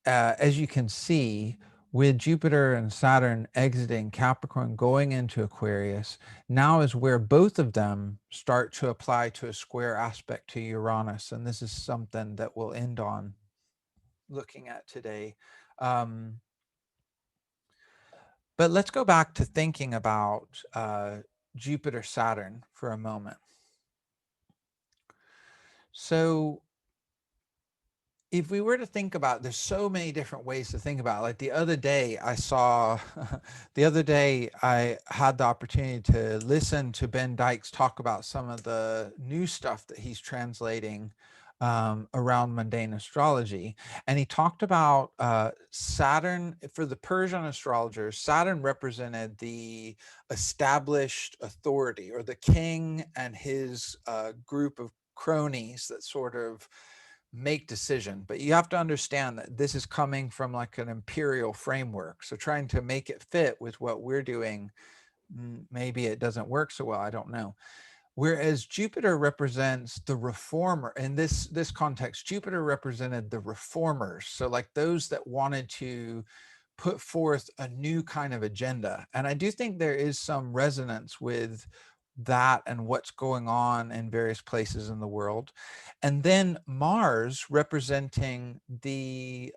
as you can see, with Jupiter and Saturn exiting Capricorn, going into Aquarius, now is where both of them start to apply to a square aspect to Uranus. And this is something that we'll end on looking at today. But let's go back to thinking about Jupiter Saturn for a moment. So if we were to think about, there's so many different ways to think about it. Like the other day I had the opportunity to listen to Ben Dykes talk about some of the new stuff that he's translating around mundane astrology. And he talked about Saturn. For the Persian astrologers, Saturn represented the established authority, or the king and his group of cronies that sort of make decision. But you have to understand that this is coming from like an imperial framework. So trying to make it fit with what we're doing, maybe it doesn't work so well. I don't know. Whereas Jupiter represents the reformer. In this context, Jupiter represented the reformers. So like those that wanted to put forth a new kind of agenda. And I do think there is some resonance with that and what's going on in various places in the world. And then Mars representing the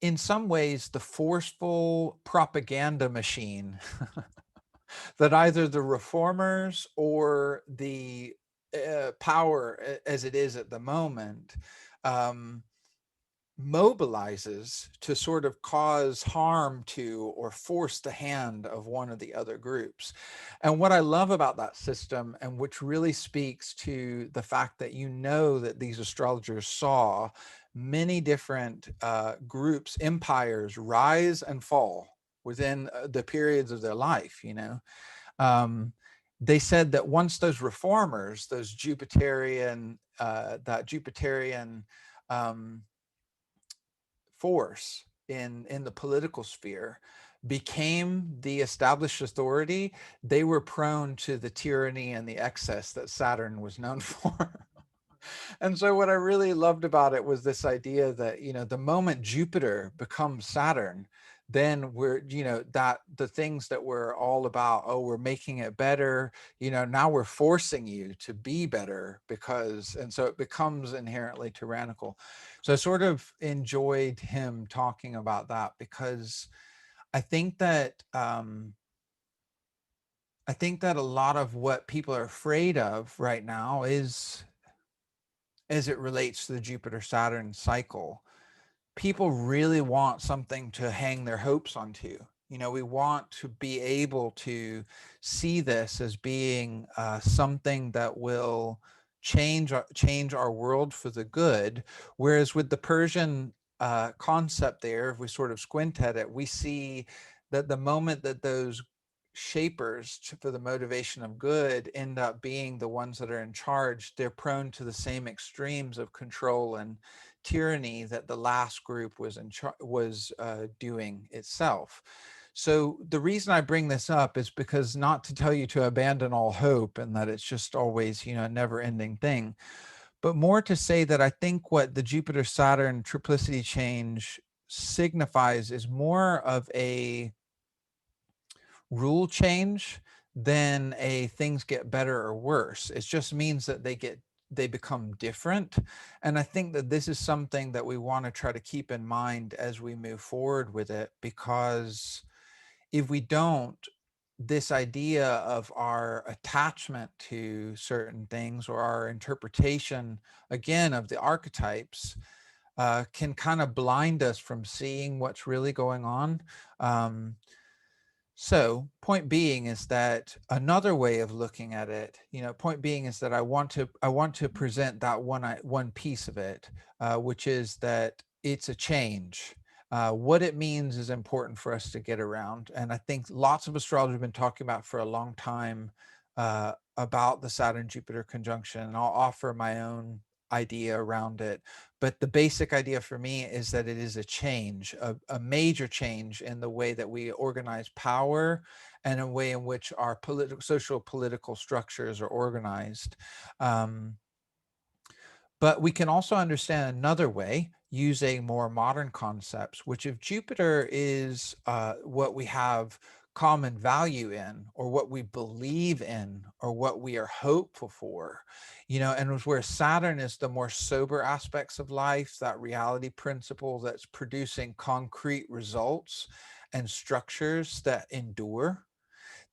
in some ways the forceful propaganda machine that either the reformers or the power as it is at the moment mobilizes to sort of cause harm to or force the hand of one of the other groups. And what I love about that system, and which really speaks to the fact that that these astrologers saw many different groups, empires rise and fall within the periods of their life, they said that once those reformers, those Jupiterian, force in the political sphere became the established authority, they were prone to the tyranny and the excess that Saturn was known for. And so what I really loved about it was this idea that, the moment Jupiter becomes Saturn, then we're, that the things that we're all about, oh, we're making it better, now we're forcing you to be better and so it becomes inherently tyrannical. So I sort of enjoyed him talking about that, because I think that a lot of what people are afraid of right now is, as it relates to the Jupiter-Saturn cycle, people really want something to hang their hopes onto. We want to be able to see this as being something that will change our world for the good. Whereas with the Persian concept there, if we sort of squint at it, we see that the moment that those shapers for the motivation of good end up being the ones that are in charge, they're prone to the same extremes of control and tyranny that the last group was doing itself. So the reason I bring this up is because, not to tell you to abandon all hope and that it's just always, a never-ending thing, but more to say that I think what the Jupiter-Saturn triplicity change signifies is more of a rule change than a things get better or worse. It just means that they become different. And I think that this is something that we want to try to keep in mind as we move forward with it, because if we don't, this idea of our attachment to certain things, or our interpretation, again, of the archetypes, can kind of blind us from seeing what's really going on. So point being is that another way of looking at it, point being is that I want to present that one piece of it, which is that it's a change. What it means is important for us to get around. And I think lots of astrologers have been talking about for a long time about the Saturn-Jupiter conjunction. And I'll offer my own idea around it. But the basic idea for me is that it is a change, a major change in the way that we organize power and a way in which our social political structures are organized. But we can also understand another way using more modern concepts, which if Jupiter is what we have common value in, or what we believe in, or what we are hopeful for, and where Saturn is the more sober aspects of life, that reality principle that's producing concrete results and structures that endure,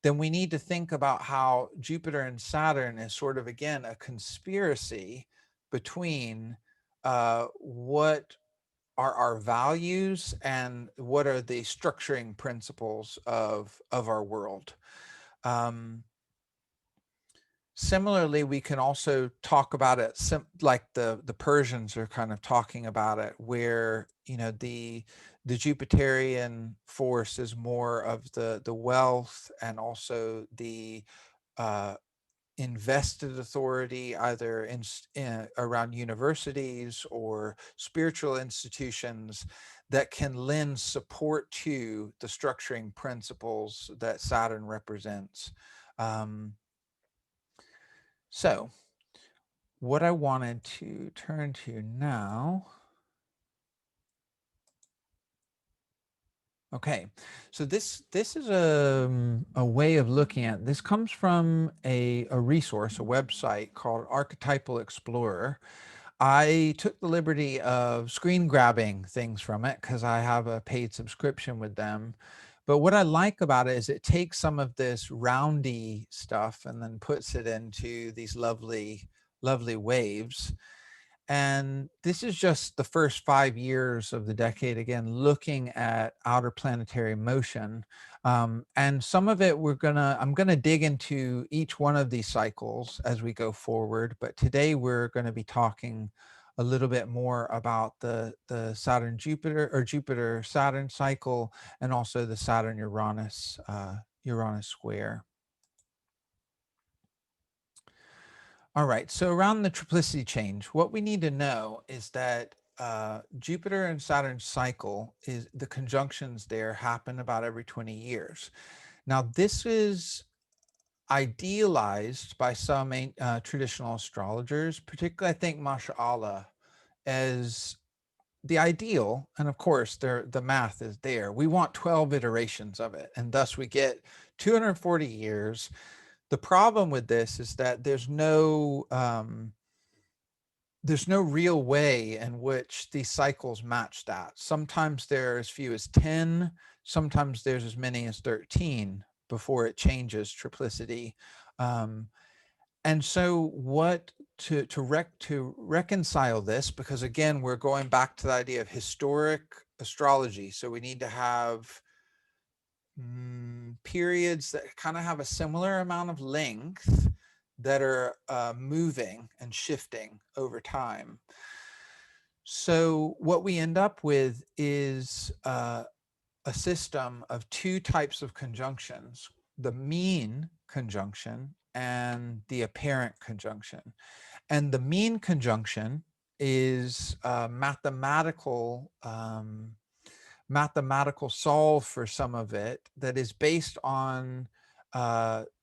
then we need to think about how Jupiter and Saturn is sort of, again, a conspiracy between what are our values and what are the structuring principles of our world. Similarly, we can also talk about it like the Persians are kind of talking about it, where the Jupiterian force is more of the wealth and also the invested authority, either in around universities or spiritual institutions, that can lend support to the structuring principles that Saturn represents. So what I wanted to turn to now. Okay, so this is a way of looking at this. Comes from a resource, a website called Archetypal Explorer. I took the liberty of screen grabbing things from it because I have a paid subscription with them. But what I like about it is it takes some of this roundy stuff and then puts it into these lovely waves. And this is just the first 5 years of the decade, again, looking at outer planetary motion. And some of it I'm gonna dig into each one of these cycles as we go forward. But today we're gonna be talking a little bit more about the Saturn-Jupiter or Jupiter-Saturn cycle, and also the Saturn-Uranus square. All right, so around the triplicity change, what we need to know is that Jupiter and Saturn cycle, is the conjunctions there happen about every 20 years. Now, this is idealized by some traditional astrologers, particularly I think Mashallah, as the ideal. And of course, the math is there. We want 12 iterations of it, and thus we get 240 years. The problem with this is that there's no real way in which these cycles match that. Sometimes there are as few as 10, sometimes there's as many as 13 before it changes triplicity. And so what to reconcile this, because again, we're going back to the idea of historic astrology. So we need to have periods that kind of have a similar amount of length that are moving and shifting over time. So what we end up with is a system of two types of conjunctions the mean conjunction and the apparent conjunction. And the mean conjunction is a mathematical solve for some of it that is based on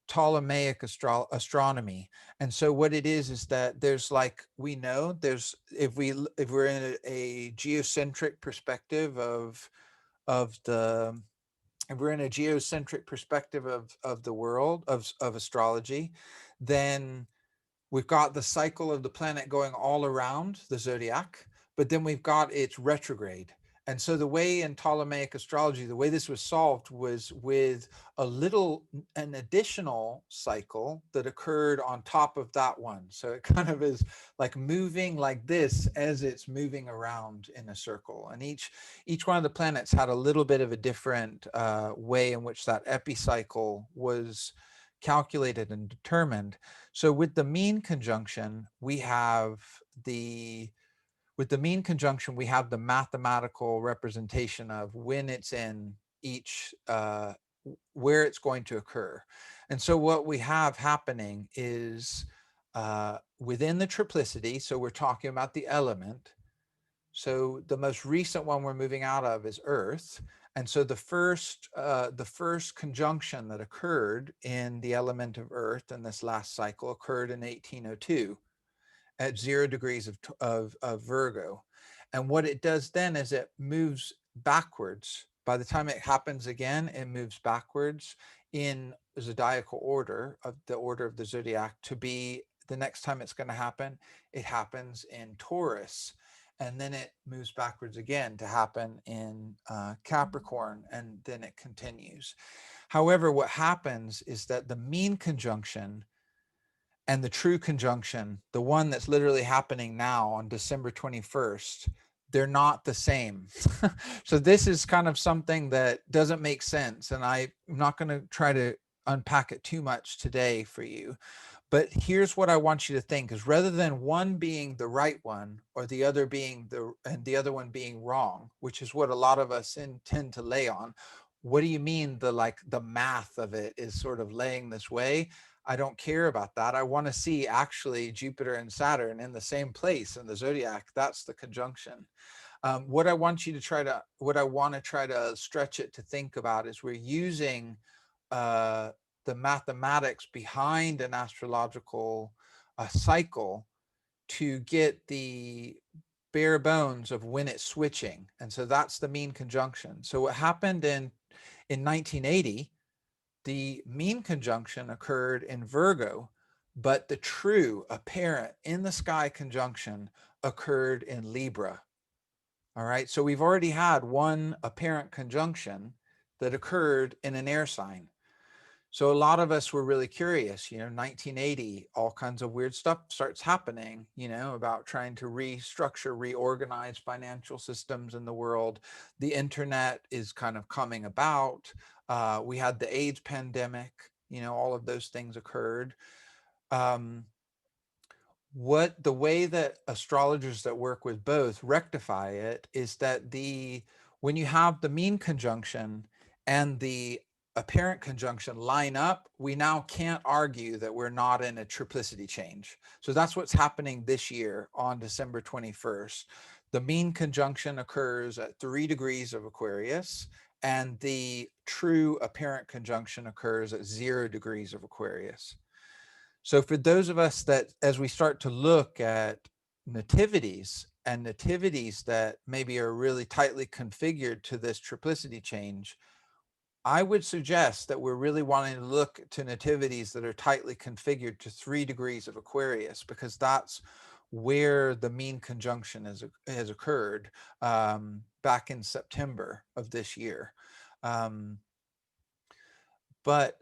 Ptolemaic astronomy. And so what it is that there's, like, we know there's, if we're in a geocentric perspective of the, if we're in a geocentric perspective of the world of astrology, then we've got the cycle of the planet going all around the zodiac, but then we've got its retrograde. And so the way in Ptolemaic astrology, the way this was solved was with an additional cycle that occurred on top of that one. So it kind of is like moving like this as it's moving around in a circle. And each one of the planets had a little bit of a different way in which that epicycle was calculated and determined. So with the mean conjunction, we have the mathematical representation of when it's in each, where it's going to occur. And so what we have happening is within the triplicity, so we're talking about the element. So the most recent one we're moving out of is Earth. And so the first conjunction that occurred in the element of Earth in this last cycle occurred in 1802 at 0 degrees of Virgo. And what it does then is it moves backwards. By the time it happens again, it moves backwards in zodiacal order, of the order of the zodiac, to be the next time it's going to happen, it happens in Taurus. And then it moves backwards again to happen in Capricorn, and then it continues. However, what happens is that the mean conjunction and the true conjunction, the one that's literally happening now on December 21st, they're not the same. So this is kind of something that doesn't make sense. And I'm not going to try to unpack it too much today for you. But here's what I want you to think is, rather than one being the right one or the other being the other one being wrong, which is what a lot of us tend to lay on. What do you mean the math of it is sort of laying this way? I don't care about that. I want to see actually Jupiter and Saturn in the same place in the zodiac. That's the conjunction. What I want to try to stretch it to think about is we're using the mathematics behind an astrological cycle to get the bare bones of when it's switching. And so that's the mean conjunction. So what happened in 1980, the mean conjunction occurred in Virgo, but the true apparent in the sky conjunction occurred in Libra. All right. So we've already had one apparent conjunction that occurred in an air sign. So a lot of us were really curious, 1980, all kinds of weird stuff starts happening, about trying to restructure, reorganize financial systems in the world. The internet is kind of coming about. We had the AIDS pandemic, all of those things occurred. The way that astrologers that work with both rectify it is that when you have the mean conjunction and the apparent conjunction line up, we now can't argue that we're not in a triplicity change. So that's what's happening this year on December 21st. The mean conjunction occurs at 3 degrees of Aquarius, and the true apparent conjunction occurs at 0 degrees of Aquarius. So for those of us that, as we start to look at nativities and nativities that maybe are really tightly configured to this triplicity change, I would suggest that we're really wanting to look to nativities that are tightly configured to 3 degrees of Aquarius, because that's where the mean conjunction has occurred back in September of this year. But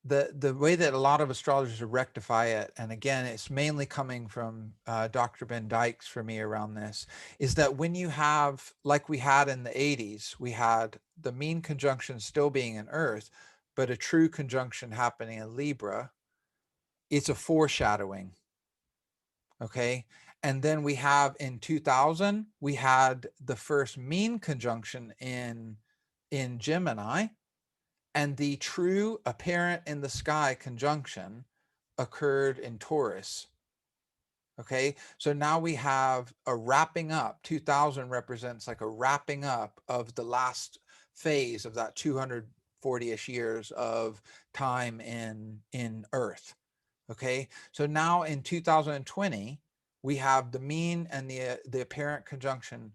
the way that a lot of astrologers rectify it, and again, it's mainly coming from Dr. Ben Dykes for me around this, is that when you have, like we had in the 80s, we had the mean conjunction still being in Earth, but a true conjunction happening in Libra, it's a foreshadowing. Okay. And then we have in 2000, we had the first mean conjunction in Gemini. And the true apparent in the sky conjunction occurred in Taurus. Okay, so now we have a wrapping up. 2000 represents like a wrapping up of the last phase of that 240-ish years of time in Earth. Okay, so now in 2020, we have the mean and the apparent conjunction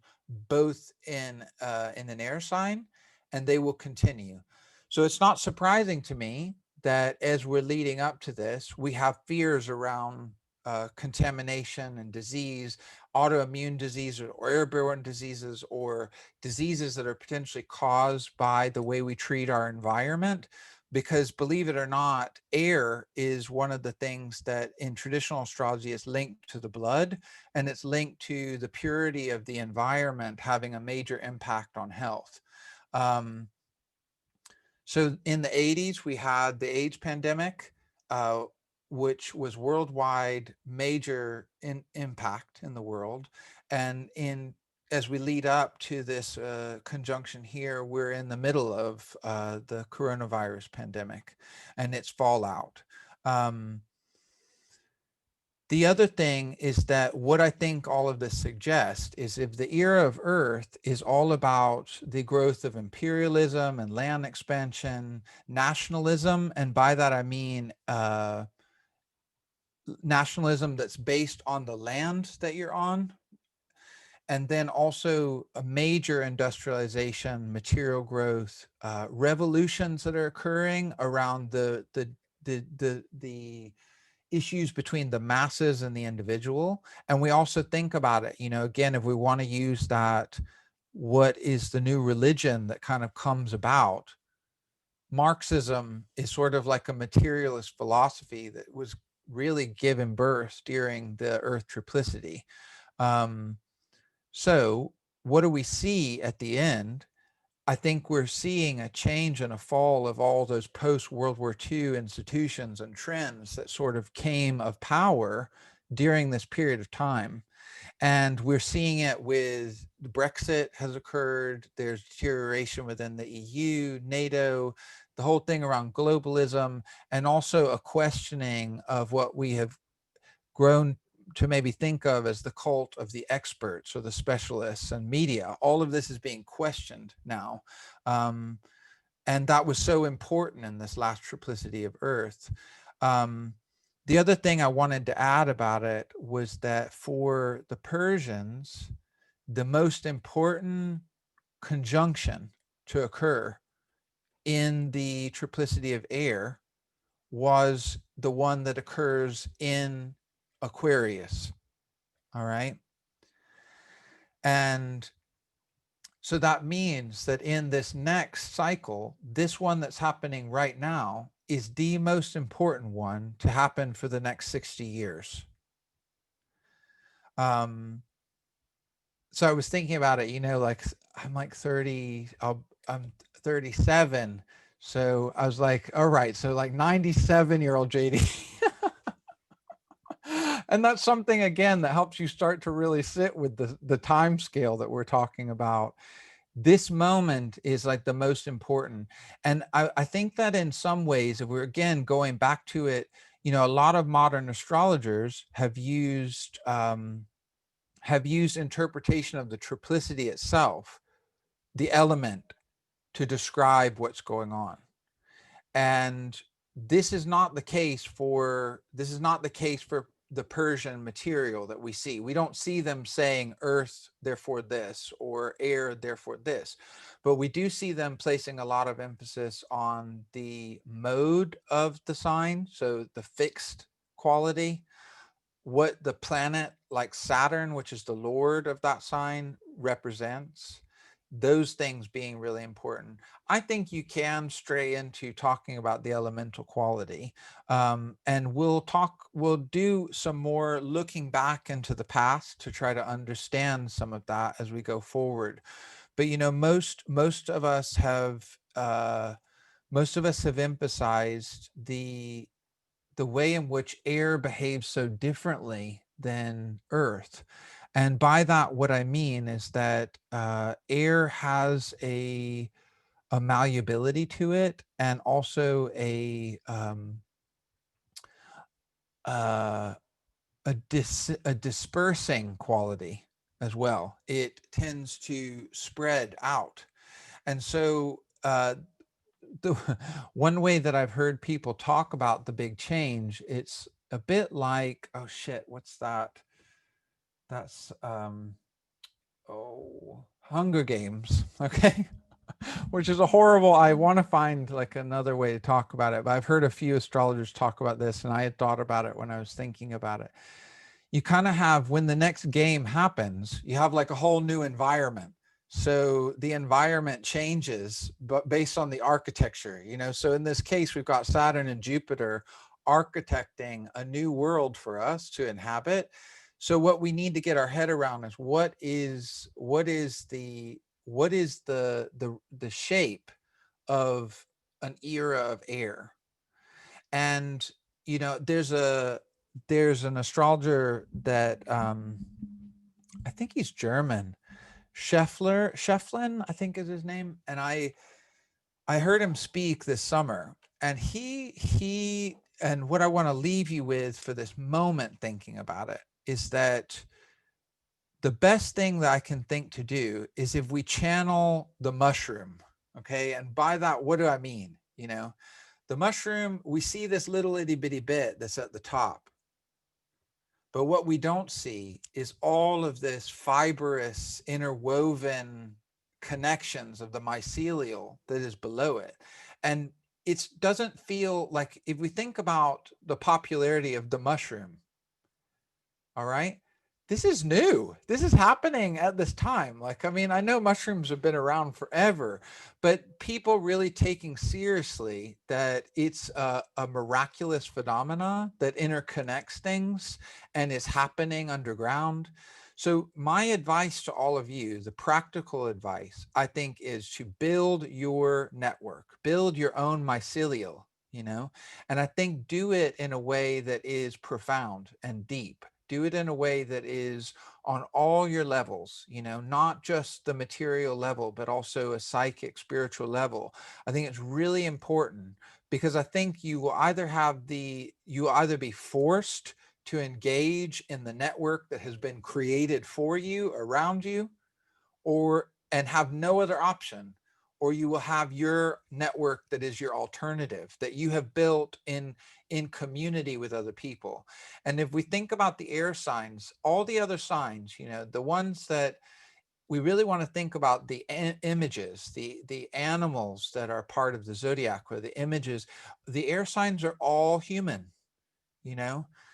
both in an air sign, and they will continue. So it's not surprising to me that as we're leading up to this, we have fears around contamination and disease, autoimmune diseases or airborne diseases, or diseases that are potentially caused by the way we treat our environment. Because believe it or not, air is one of the things that in traditional astrology is linked to the blood, and it's linked to the purity of the environment having a major impact on health. So in the 80s, we had the AIDS pandemic, which was worldwide major impact in the world. And as we lead up to this conjunction here, we're in the middle of the coronavirus pandemic and its fallout. The other thing is that what I think all of this suggests is if the era of Earth is all about the growth of imperialism and land expansion, nationalism, and by that I mean nationalism that's based on the land that you're on, and then also a major industrialization, material growth, revolutions that are occurring around the issues between the masses and the individual. And we also think about it, again, if we want to use that, what is the new religion that kind of comes about? Marxism is sort of like a materialist philosophy that was really given birth during the Earth triplicity. So what do we see at the end? I think we're seeing a change and a fall of all those post-World War II institutions and trends that sort of came of power during this period of time. And we're seeing it with Brexit has occurred. There's deterioration within the EU, NATO, the whole thing around globalism, and also a questioning of what we have grown to maybe think of as the cult of the experts or the specialists and media. All of this is being questioned now. And that was so important in this last triplicity of Earth. The other thing I wanted to add about it was that for the Persians, the most important conjunction to occur in the triplicity of air was the one that occurs in Aquarius. All right. And so that means that in this next cycle, this one that's happening right now is the most important one to happen for the next 60 years. So I was thinking about it, like I'm like 30, I'm 37. So I was like, all right, so like 97-year-old JD. And that's something, again, that helps you start to really sit with the time scale that we're talking about. This moment is like the most important. And I think that in some ways, if we're again going back to it, a lot of modern astrologers have used interpretation of the triplicity itself, the element, to describe what's going on. And this is not the case for the Persian material that we see. We don't see them saying earth, therefore this, or air, therefore this. But we do see them placing a lot of emphasis on the mode of the sign, so the fixed quality, what the planet like Saturn, which is the lord of that sign, represents, those things being really important. I think you can stray into talking about the elemental quality, and we'll do some more looking back into the past to try to understand some of that as we go forward. But most of us have emphasized the way in which air behaves so differently than Earth. And by that, what I mean is that air has a malleability to it, and also uh, a dispersing quality as well. It tends to spread out. And so the one way that I've heard people talk about the big change, it's a bit like, oh shit, what's that? That's Hunger Games. Okay. Which is a horrible, I want to find like another way to talk about it, but I've heard a few astrologers talk about this, and I had thought about it when I was thinking about it. You kind of have, when the next game happens, you have like a whole new environment. So the environment changes, but based on the architecture, so in this case, we've got Saturn and Jupiter architecting a new world for us to inhabit. So what we need to get our head around is what is the shape of an era of air. And there's an astrologer that I think he's German, Schefflin, I think is his name. And I heard him speak this summer, and he and what I want to leave you with for this moment thinking about it is that the best thing that I can think to do is if we channel the mushroom. Okay. And by that, what do I mean? The mushroom, we see this little itty bitty bit that's at the top. But what we don't see is all of this fibrous, interwoven connections of the mycelial that is below it. And it doesn't feel like, if we think about the popularity of the mushroom, all right, this is new. This is happening at this time. Like, I mean, I know mushrooms have been around forever, but people really taking seriously that it's a miraculous phenomena that interconnects things and is happening underground. So my advice to all of you, the practical advice, I think, is to build your network, build your own mycelial, and I think do it in a way that is profound and deep. Do it in a way that is on all your levels, not just the material level, but also a psychic, spiritual level. I think it's really important, because I think you will either be forced to engage in the network that has been created for you around you, and have no other option, or you will have your network that is your alternative, that you have built in community with other people. And if we think about the air signs, all the other signs, the ones that we really want to think about, the images, the animals that are part of the zodiac, or the images, the air signs are all human.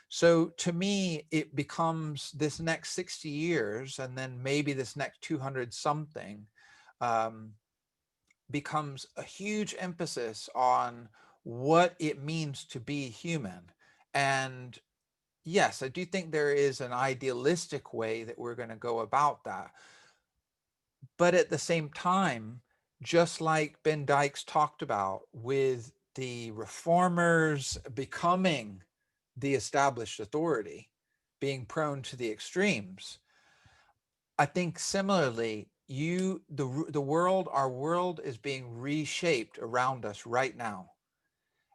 So to me, it becomes this next 60 years, and then maybe this next 200 something, becomes a huge emphasis on what it means to be human. And yes, I do think there is an idealistic way that we're going to go about that. But at the same time, just like Ben Dykes talked about with the reformers becoming the established authority, being prone to the extremes, I think similarly, our world is being reshaped around us right now.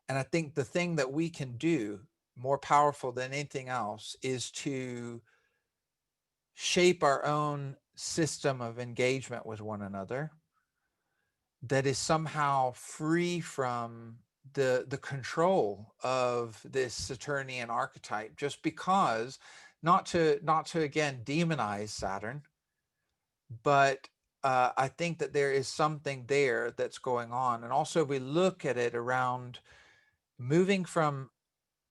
And I think the thing that we can do, more powerful than anything else, is to shape our own system of engagement with one another that is somehow free from the control of this Saturnian archetype, just because, not to again demonize Saturn, but I think that there is something there that's going on. And also, we look at it around moving from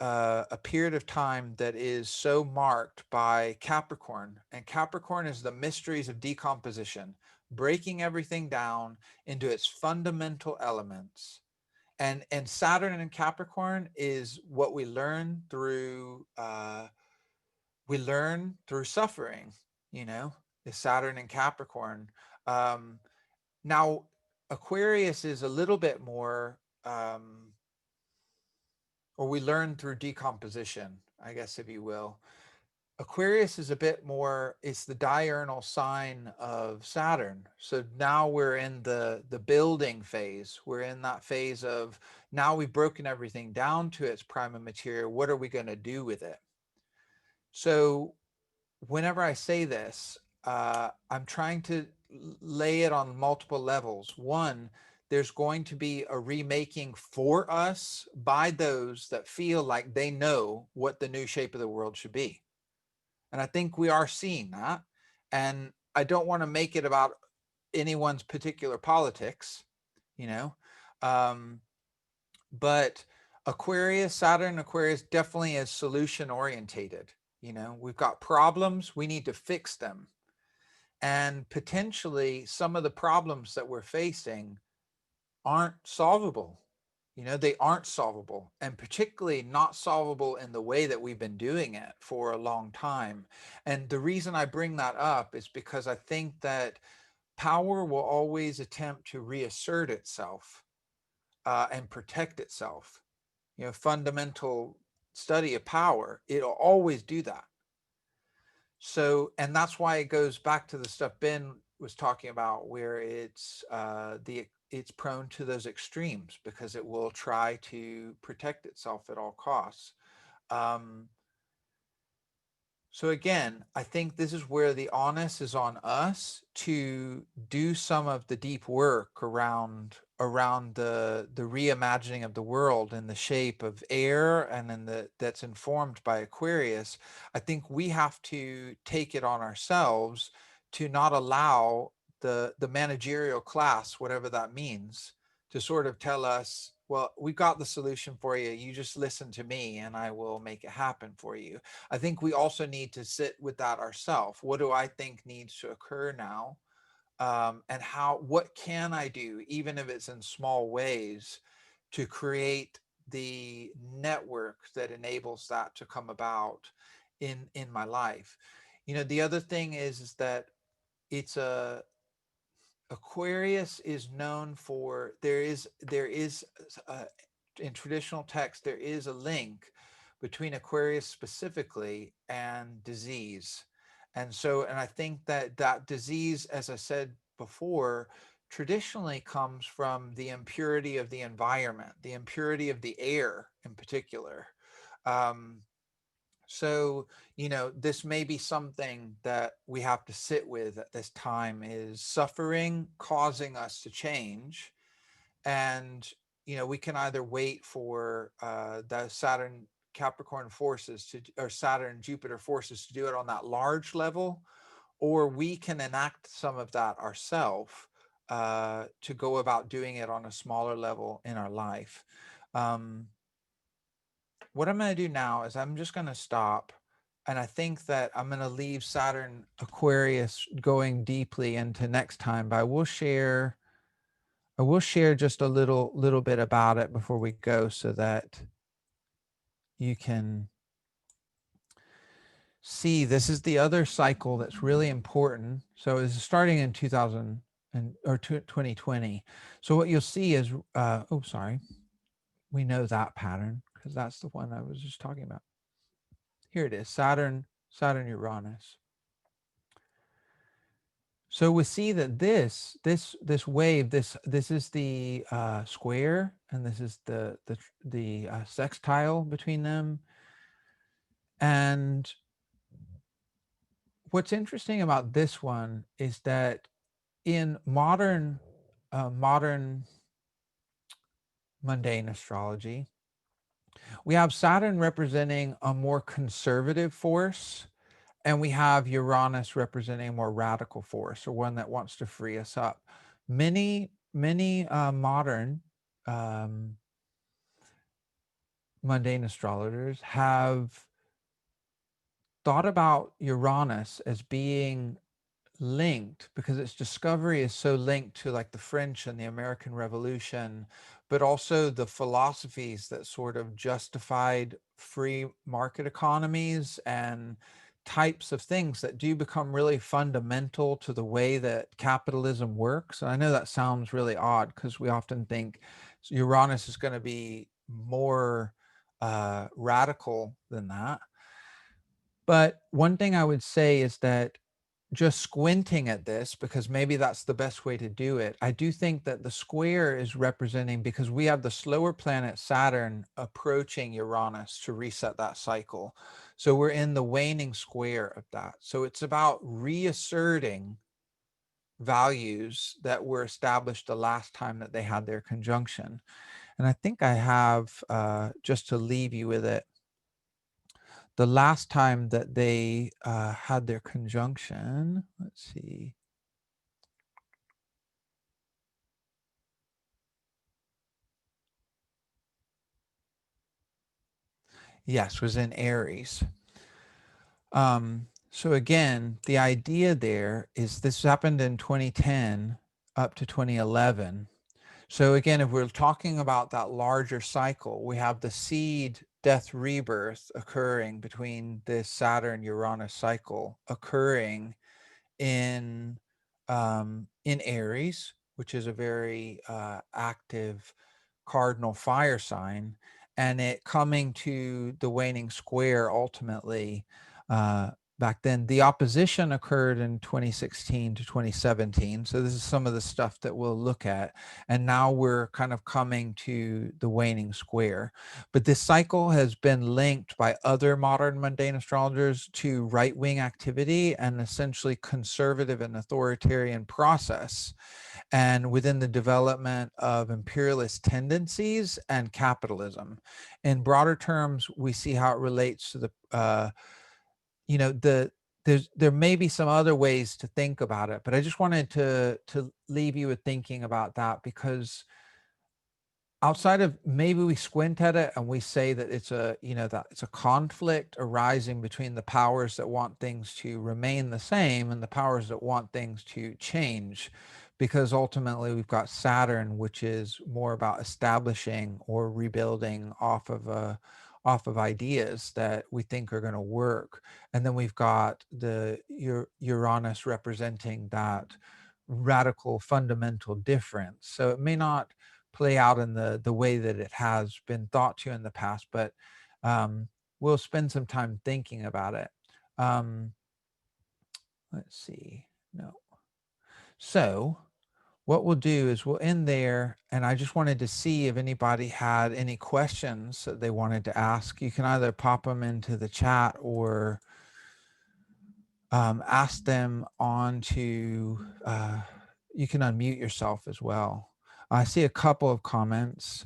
a period of time that is so marked by Capricorn. And Capricorn is the mysteries of decomposition, breaking everything down into its fundamental elements. And Saturn in Capricorn is what we learn through suffering, is Saturn in Capricorn. Um, Now, Aquarius is a little bit more, or we learn through decomposition, I guess, if you will. Aquarius is a bit more, it's the diurnal sign of Saturn. So now we're in the building phase. We're in that phase of, now we've broken everything down to its prima materia. What are we going to do with it? So whenever I say this, I'm trying to lay it on multiple levels. One, there's going to be a remaking for us by those that feel like they know what the new shape of the world should be. And I think we are seeing that. And I don't want to make it about anyone's particular politics, you know, um, but Aquarius, Saturn, Aquarius definitely is solution orientated. You know, we've got problems, we need to fix them. And potentially some of the problems that we're facing aren't solvable. You know, they aren't solvable, and particularly not solvable in the way that we've been doing it for a long time. And the reason I bring that up is because I think that power will always attempt to reassert itself and protect itself. You know, fundamental study of power, it'll always do that. So, and that's why it goes back to the stuff Ben was talking about, where it's prone to those extremes because it will try to protect itself at all costs. Um, so again, I think this is where the onus is on us to do some of the deep work around the reimagining of the world in the shape of air and in the that's informed by Aquarius. I think we have to take it on ourselves to not allow the managerial class, whatever that means, to sort of tell us, well, we got the solution for you. You just listen to me and I will make it happen for you. I think we also need to sit with that ourselves. What do I think needs to occur now? And what can I do, even if it's in small ways, to create the network that enables that to come about in my life? You know, the other thing is that it's a Aquarius is known for, there is in traditional text, there is a link between Aquarius specifically and disease. And so, and I think that that disease, as I said before, traditionally comes from the impurity of the environment, the impurity of the air in particular. Um, so, you know, this may be something that we have to sit with at this time, is suffering causing us to change. And, you know, we can either wait for the Saturn Capricorn forces to, or Saturn Jupiter forces to do it on that large level, or we can enact some of that ourselves to go about doing it on a smaller level in our life. Um, what I'm going to do now is I'm just going to stop. And I think that I'm going to leave Saturn Aquarius going deeply into next time, but I will share just a little bit about it before we go so that you can see this is the other cycle that's really important. So it's starting in 2000 or 2020. So what you'll see is, oh, sorry, we know that pattern because that's the one I was just talking about. Here it is, Saturn, Uranus. So we see that this wave, this is the square, and this is the sextile between them. And what's interesting about this one is that in modern mundane astrology, we have Saturn representing a more conservative force, and we have Uranus representing a more radical force, or one that wants to free us up. Many modern mundane astrologers have thought about Uranus as being linked, because its discovery is so linked to like the French and the American Revolution, but also the philosophies that sort of justified free market economies and types of things that do become really fundamental to the way that capitalism works. And I know that sounds really odd because we often think Uranus is going to be more radical than that. But one thing I would say is that just squinting at this, because maybe that's the best way to do it, I do think that the square is representing, because we have the slower planet Saturn approaching Uranus to reset that cycle. So we're in the waning square of that. So it's about reasserting values that were established the last time that they had their conjunction. And I think I have, just to leave you with it, the last time that they had their conjunction, let's see. Yes, was in Aries. So again, the idea there is this happened in 2010 up to 2011. So again, if we're talking about that larger cycle, we have the seed death rebirth occurring between this Saturn Uranus cycle occurring in Aries, which is a very active cardinal fire sign, and it coming to the waning square ultimately. Back then, the opposition occurred in 2016 to 2017. So this is some of the stuff that we'll look at. And now we're kind of coming to the waning square. But this cycle has been linked by other modern mundane astrologers to right-wing activity and essentially conservative and authoritarian process, and within the development of imperialist tendencies and capitalism. In broader terms, we see how it relates to there may be some other ways to think about it, but I just wanted to leave you with thinking about that, because outside of maybe we squint at it and we say that it's a conflict arising between the powers that want things to remain the same and the powers that want things to change, because ultimately we've got Saturn, which is more about establishing or rebuilding off of ideas that we think are going to work. And then we've got the Uranus representing that radical fundamental difference. So it may not play out in the way that it has been thought to in the past, but we'll spend some time thinking about it. Let's see. No. So what we'll do is we'll end there, and I just wanted to see if anybody had any questions that they wanted to ask. You can either pop them into the chat or ask them on to, you can unmute yourself as well. I see a couple of comments.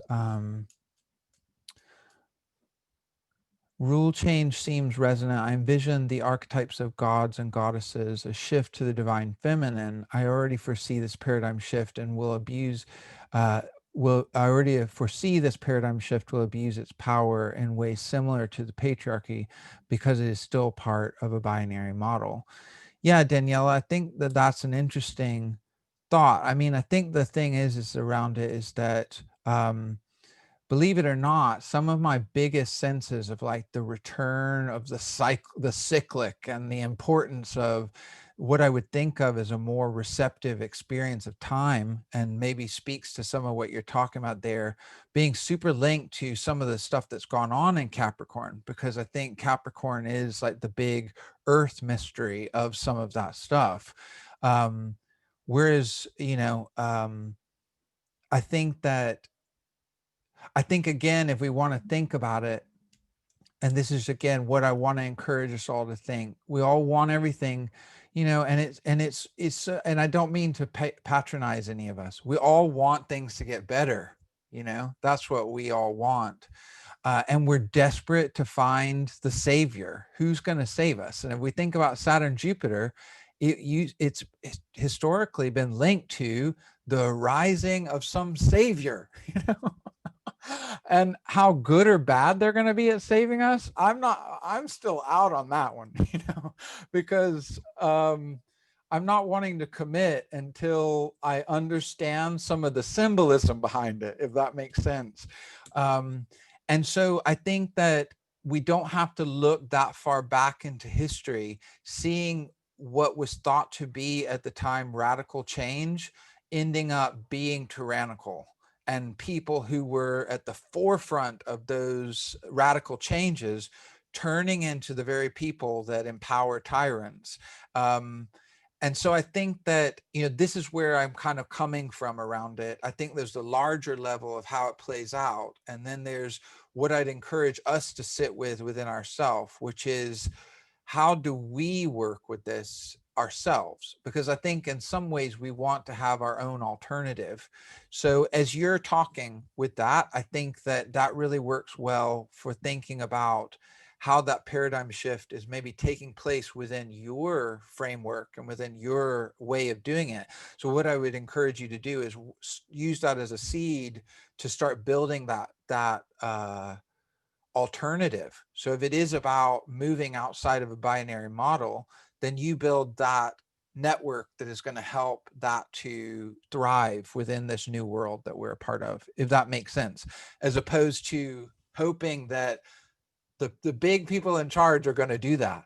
Rule change seems resonant. I envision the archetypes of gods and goddesses, a shift to the divine feminine. I already foresee this paradigm shift and will abuse, I already foresee this paradigm shift will abuse its power in ways similar to the patriarchy because it is still part of a binary model. Yeah, Daniela, I think that that's an interesting thought. I mean, I think the thing is around it is that, believe it or not, some of my biggest senses of like the return of the cyclic and the importance of what I would think of as a more receptive experience of time, and maybe speaks to some of what you're talking about there, being super linked to some of the stuff that's gone on in Capricorn, because I think Capricorn is like the big earth mystery of some of that stuff. Whereas, I think again, if we want to think about it, and this is again what I want to encourage us all to think, we all want everything, and I don't mean to patronize any of us. We all want things to get better. That's what we all want. And we're desperate to find the savior who's going to save us. And if we think about Saturn, Jupiter, it's historically been linked to the rising of some savior, and how good or bad they're going to be at saving us, I'm still out on that one, because I'm not wanting to commit until I understand some of the symbolism behind it, if that makes sense. And so I think that we don't have to look that far back into history, seeing what was thought to be at the time radical change ending up being tyrannical, and people who were at the forefront of those radical changes turning into the very people that empower tyrants. And so I think that, this is where I'm kind of coming from around it. I think there's the larger level of how it plays out. And then there's what I'd encourage us to sit with within ourselves, which is, how do we work with this ourselves? Because I think in some ways we want to have our own alternative. So as you're talking with that, I think that that really works well for thinking about how that paradigm shift is maybe taking place within your framework and within your way of doing it. So what I would encourage you to do is use that as a seed to start building that alternative. So if it is about moving outside of a binary model, then you build that network that is going to help that to thrive within this new world that we're a part of, if that makes sense, as opposed to hoping that the big people in charge are going to do that.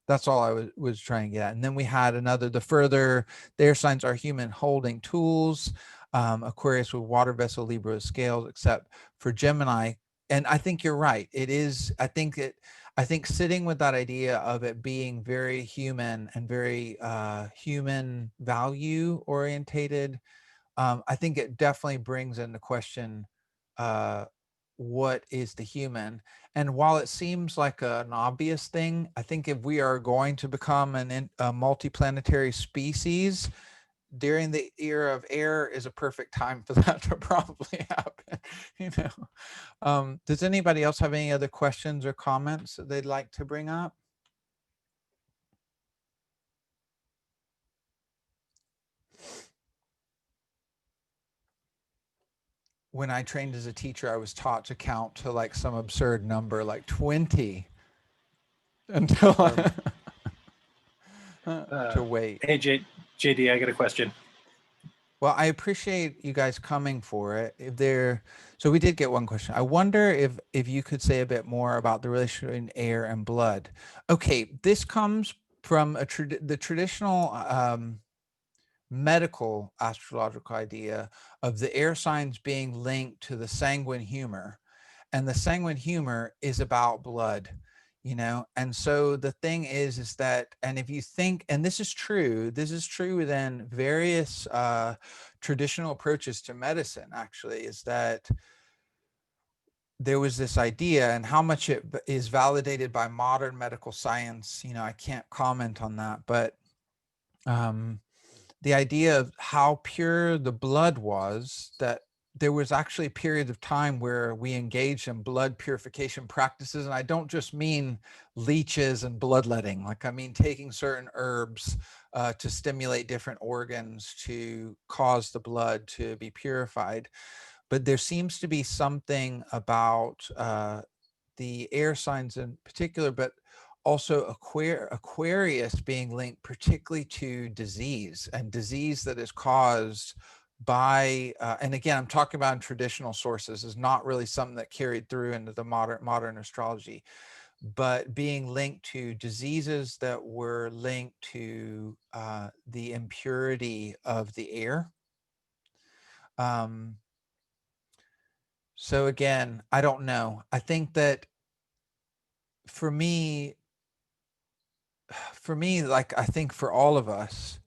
That's all I was trying to get at. And then we had another, the air signs are human holding tools, Aquarius with water vessel, Libra with scales, except for Gemini. And I think you're right. It is, I think sitting with that idea of it being very human and very human value orientated, I think it definitely brings into question what is the human. And while it seems like an obvious thing, I think if we are going to become a multi-planetary species, during the era of air is a perfect time for that to probably happen. Does anybody else have any other questions or comments that they'd like to bring up? When I trained as a teacher, I was taught to count to like some absurd number, like 20, until to wait. Hey, JD, I got a question. Well, I appreciate you guys coming for it. So we did get one question. I wonder if you could say a bit more about the relation between air and blood. Okay, this comes from the traditional medical astrological idea of the air signs being linked to the sanguine humor, and the sanguine humor is about blood. And so the thing is that, and if you think, and this is true within various traditional approaches to medicine, actually, is that there was this idea, and how much it is validated by modern medical science, I can't comment on that, but the idea of how pure the blood was, that there was actually periods of time where we engaged in blood purification practices. And I don't just mean leeches and bloodletting, like I mean taking certain herbs to stimulate different organs to cause the blood to be purified. But there seems to be something about the air signs in particular, but also Aquarius being linked particularly to disease, and disease that is caused by, and again, I'm talking about in traditional sources, is not really something that carried through into the modern astrology, but being linked to diseases that were linked to the impurity of the air. So again, I don't know. I think that for me, like I think for all of us,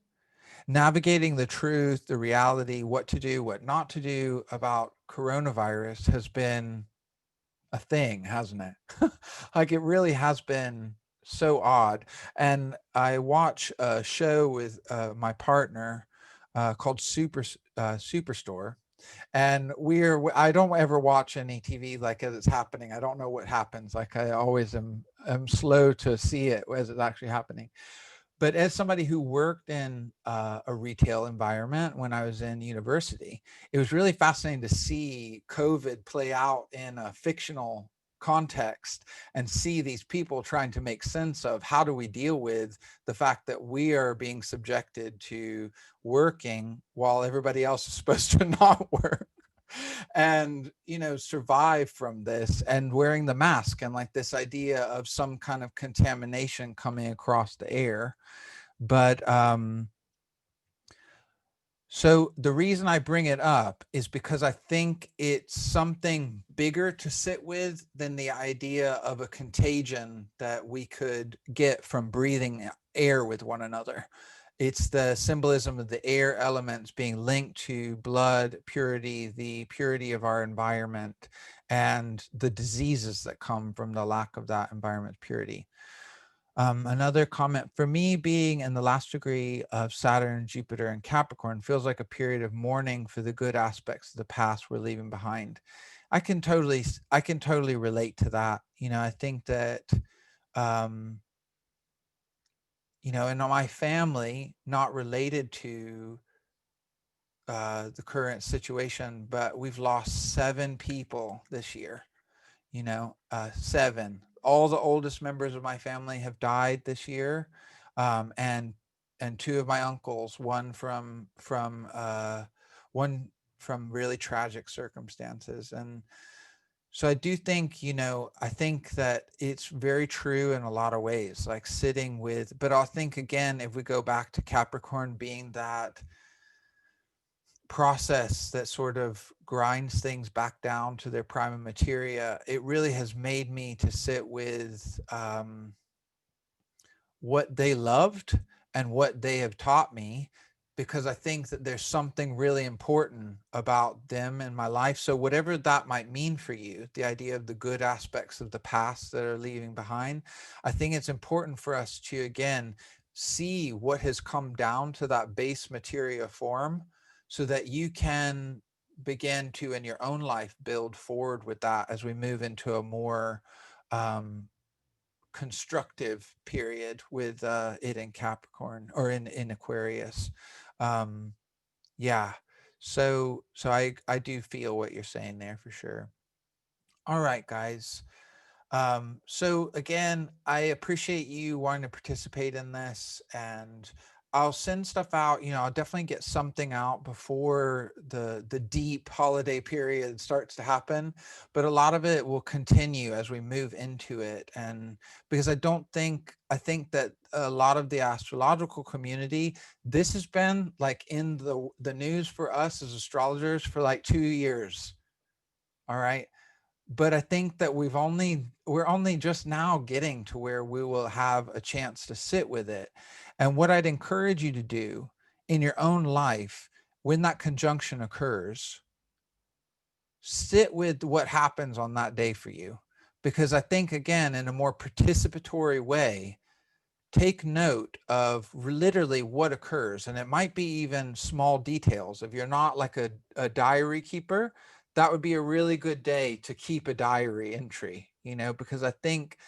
navigating the truth, the reality, what to do, what not to do about coronavirus has been a thing, hasn't it? Like it really has been so odd. And I watch a show with my partner called Superstore. And I don't ever watch any TV like as it's happening. I don't know what happens. Like I always am slow to see it as it's actually happening. But as somebody who worked in a retail environment when I was in university, it was really fascinating to see COVID play out in a fictional context and see these people trying to make sense of how do we deal with the fact that we are being subjected to working while everybody else is supposed to not work, and survive from this, and wearing the mask, and like this idea of some kind of contamination coming across the air. But So the reason I bring it up is because I think it's something bigger to sit with than the idea of a contagion that we could get from breathing air with one another. It's the symbolism of the air elements being linked to blood purity, the purity of our environment, and the diseases that come from the lack of that environment's purity. Another comment for me, being in the last degree of Saturn, Jupiter, and Capricorn feels like a period of mourning for the good aspects of the past we're leaving behind. I can totally relate to that. I think that, um, in my family, not related to the current situation, but we've lost 7 people this year. 7. All the oldest members of my family have died this year, and 2 of my uncles, one from really tragic circumstances. And so I do think, I think that it's very true in a lot of ways, like sitting with, but I'll think again, if we go back to Capricorn being that process that sort of grinds things back down to their prima materia, it really has made me to sit with what they loved and what they have taught me, because I think that there's something really important about them in my life. So whatever that might mean for you, the idea of the good aspects of the past that are leaving behind, I think it's important for us to, again, see what has come down to that base materia form so that you can begin to, in your own life, build forward with that as we move into a more constructive period with it in Capricorn or in Aquarius. Um, yeah. So I do feel what you're saying there for sure. All right, guys. So again, I appreciate you wanting to participate in this, and I'll send stuff out. I'll definitely get something out before the deep holiday period starts to happen, but a lot of it will continue as we move into it. And because I think that a lot of the astrological community, this has been like in the news for us as astrologers for like 2 years. All right. But I think that we're only just now getting to where we will have a chance to sit with it. And what I'd encourage you to do in your own life when that conjunction occurs, sit with what happens on that day for you. Because I think, again, in a more participatory way, take note of literally what occurs. And it might be even small details. If you're not like a diary keeper, that would be a really good day to keep a diary entry, because I think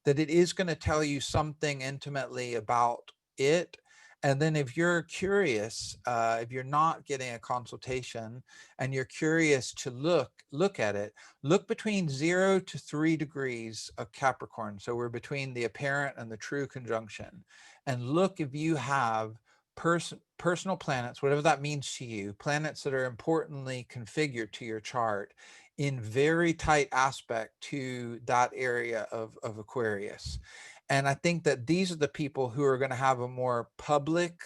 that it is going to tell you something intimately about it. And then if you're curious, if you're not getting a consultation and you're curious to look at it, look between 0 to 3 degrees of Capricorn. So we're between the apparent and the true conjunction. And look if you have personal planets, whatever that means to you, planets that are importantly configured to your chart in very tight aspect to that area of Aquarius. And I think that these are the people who are going to have a more public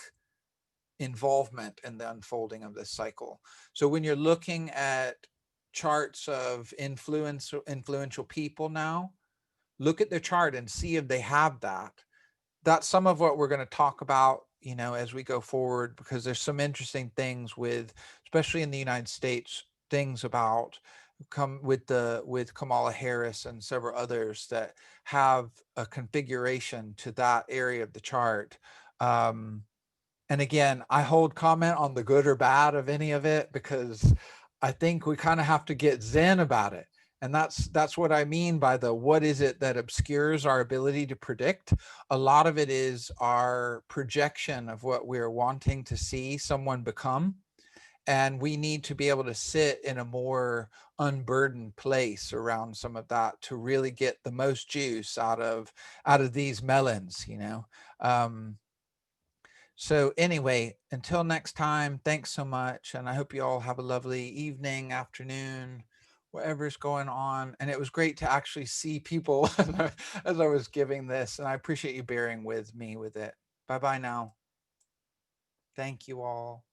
involvement in the unfolding of this cycle. So when you're looking at charts of influential people now, look at their chart and see if they have that. That's some of what we're going to talk about, as we go forward, because there's some interesting things with, especially in the United States, things about with Kamala Harris and several others that have a configuration to that area of the chart. And again, I hold comment on the good or bad of any of it, because I think we kind of have to get zen about it. And that's what I mean by the what is it that obscures our ability to predict. A lot of it is our projection of what we're wanting to see someone become. And we need to be able to sit in a more unburdened place around some of that to really get the most juice out of these melons. So anyway, until next time, thanks so much. And I hope you all have a lovely evening, afternoon, whatever's going on. And it was great to actually see people as I was giving this. And I appreciate you bearing with me with it. Bye-bye now. Thank you all.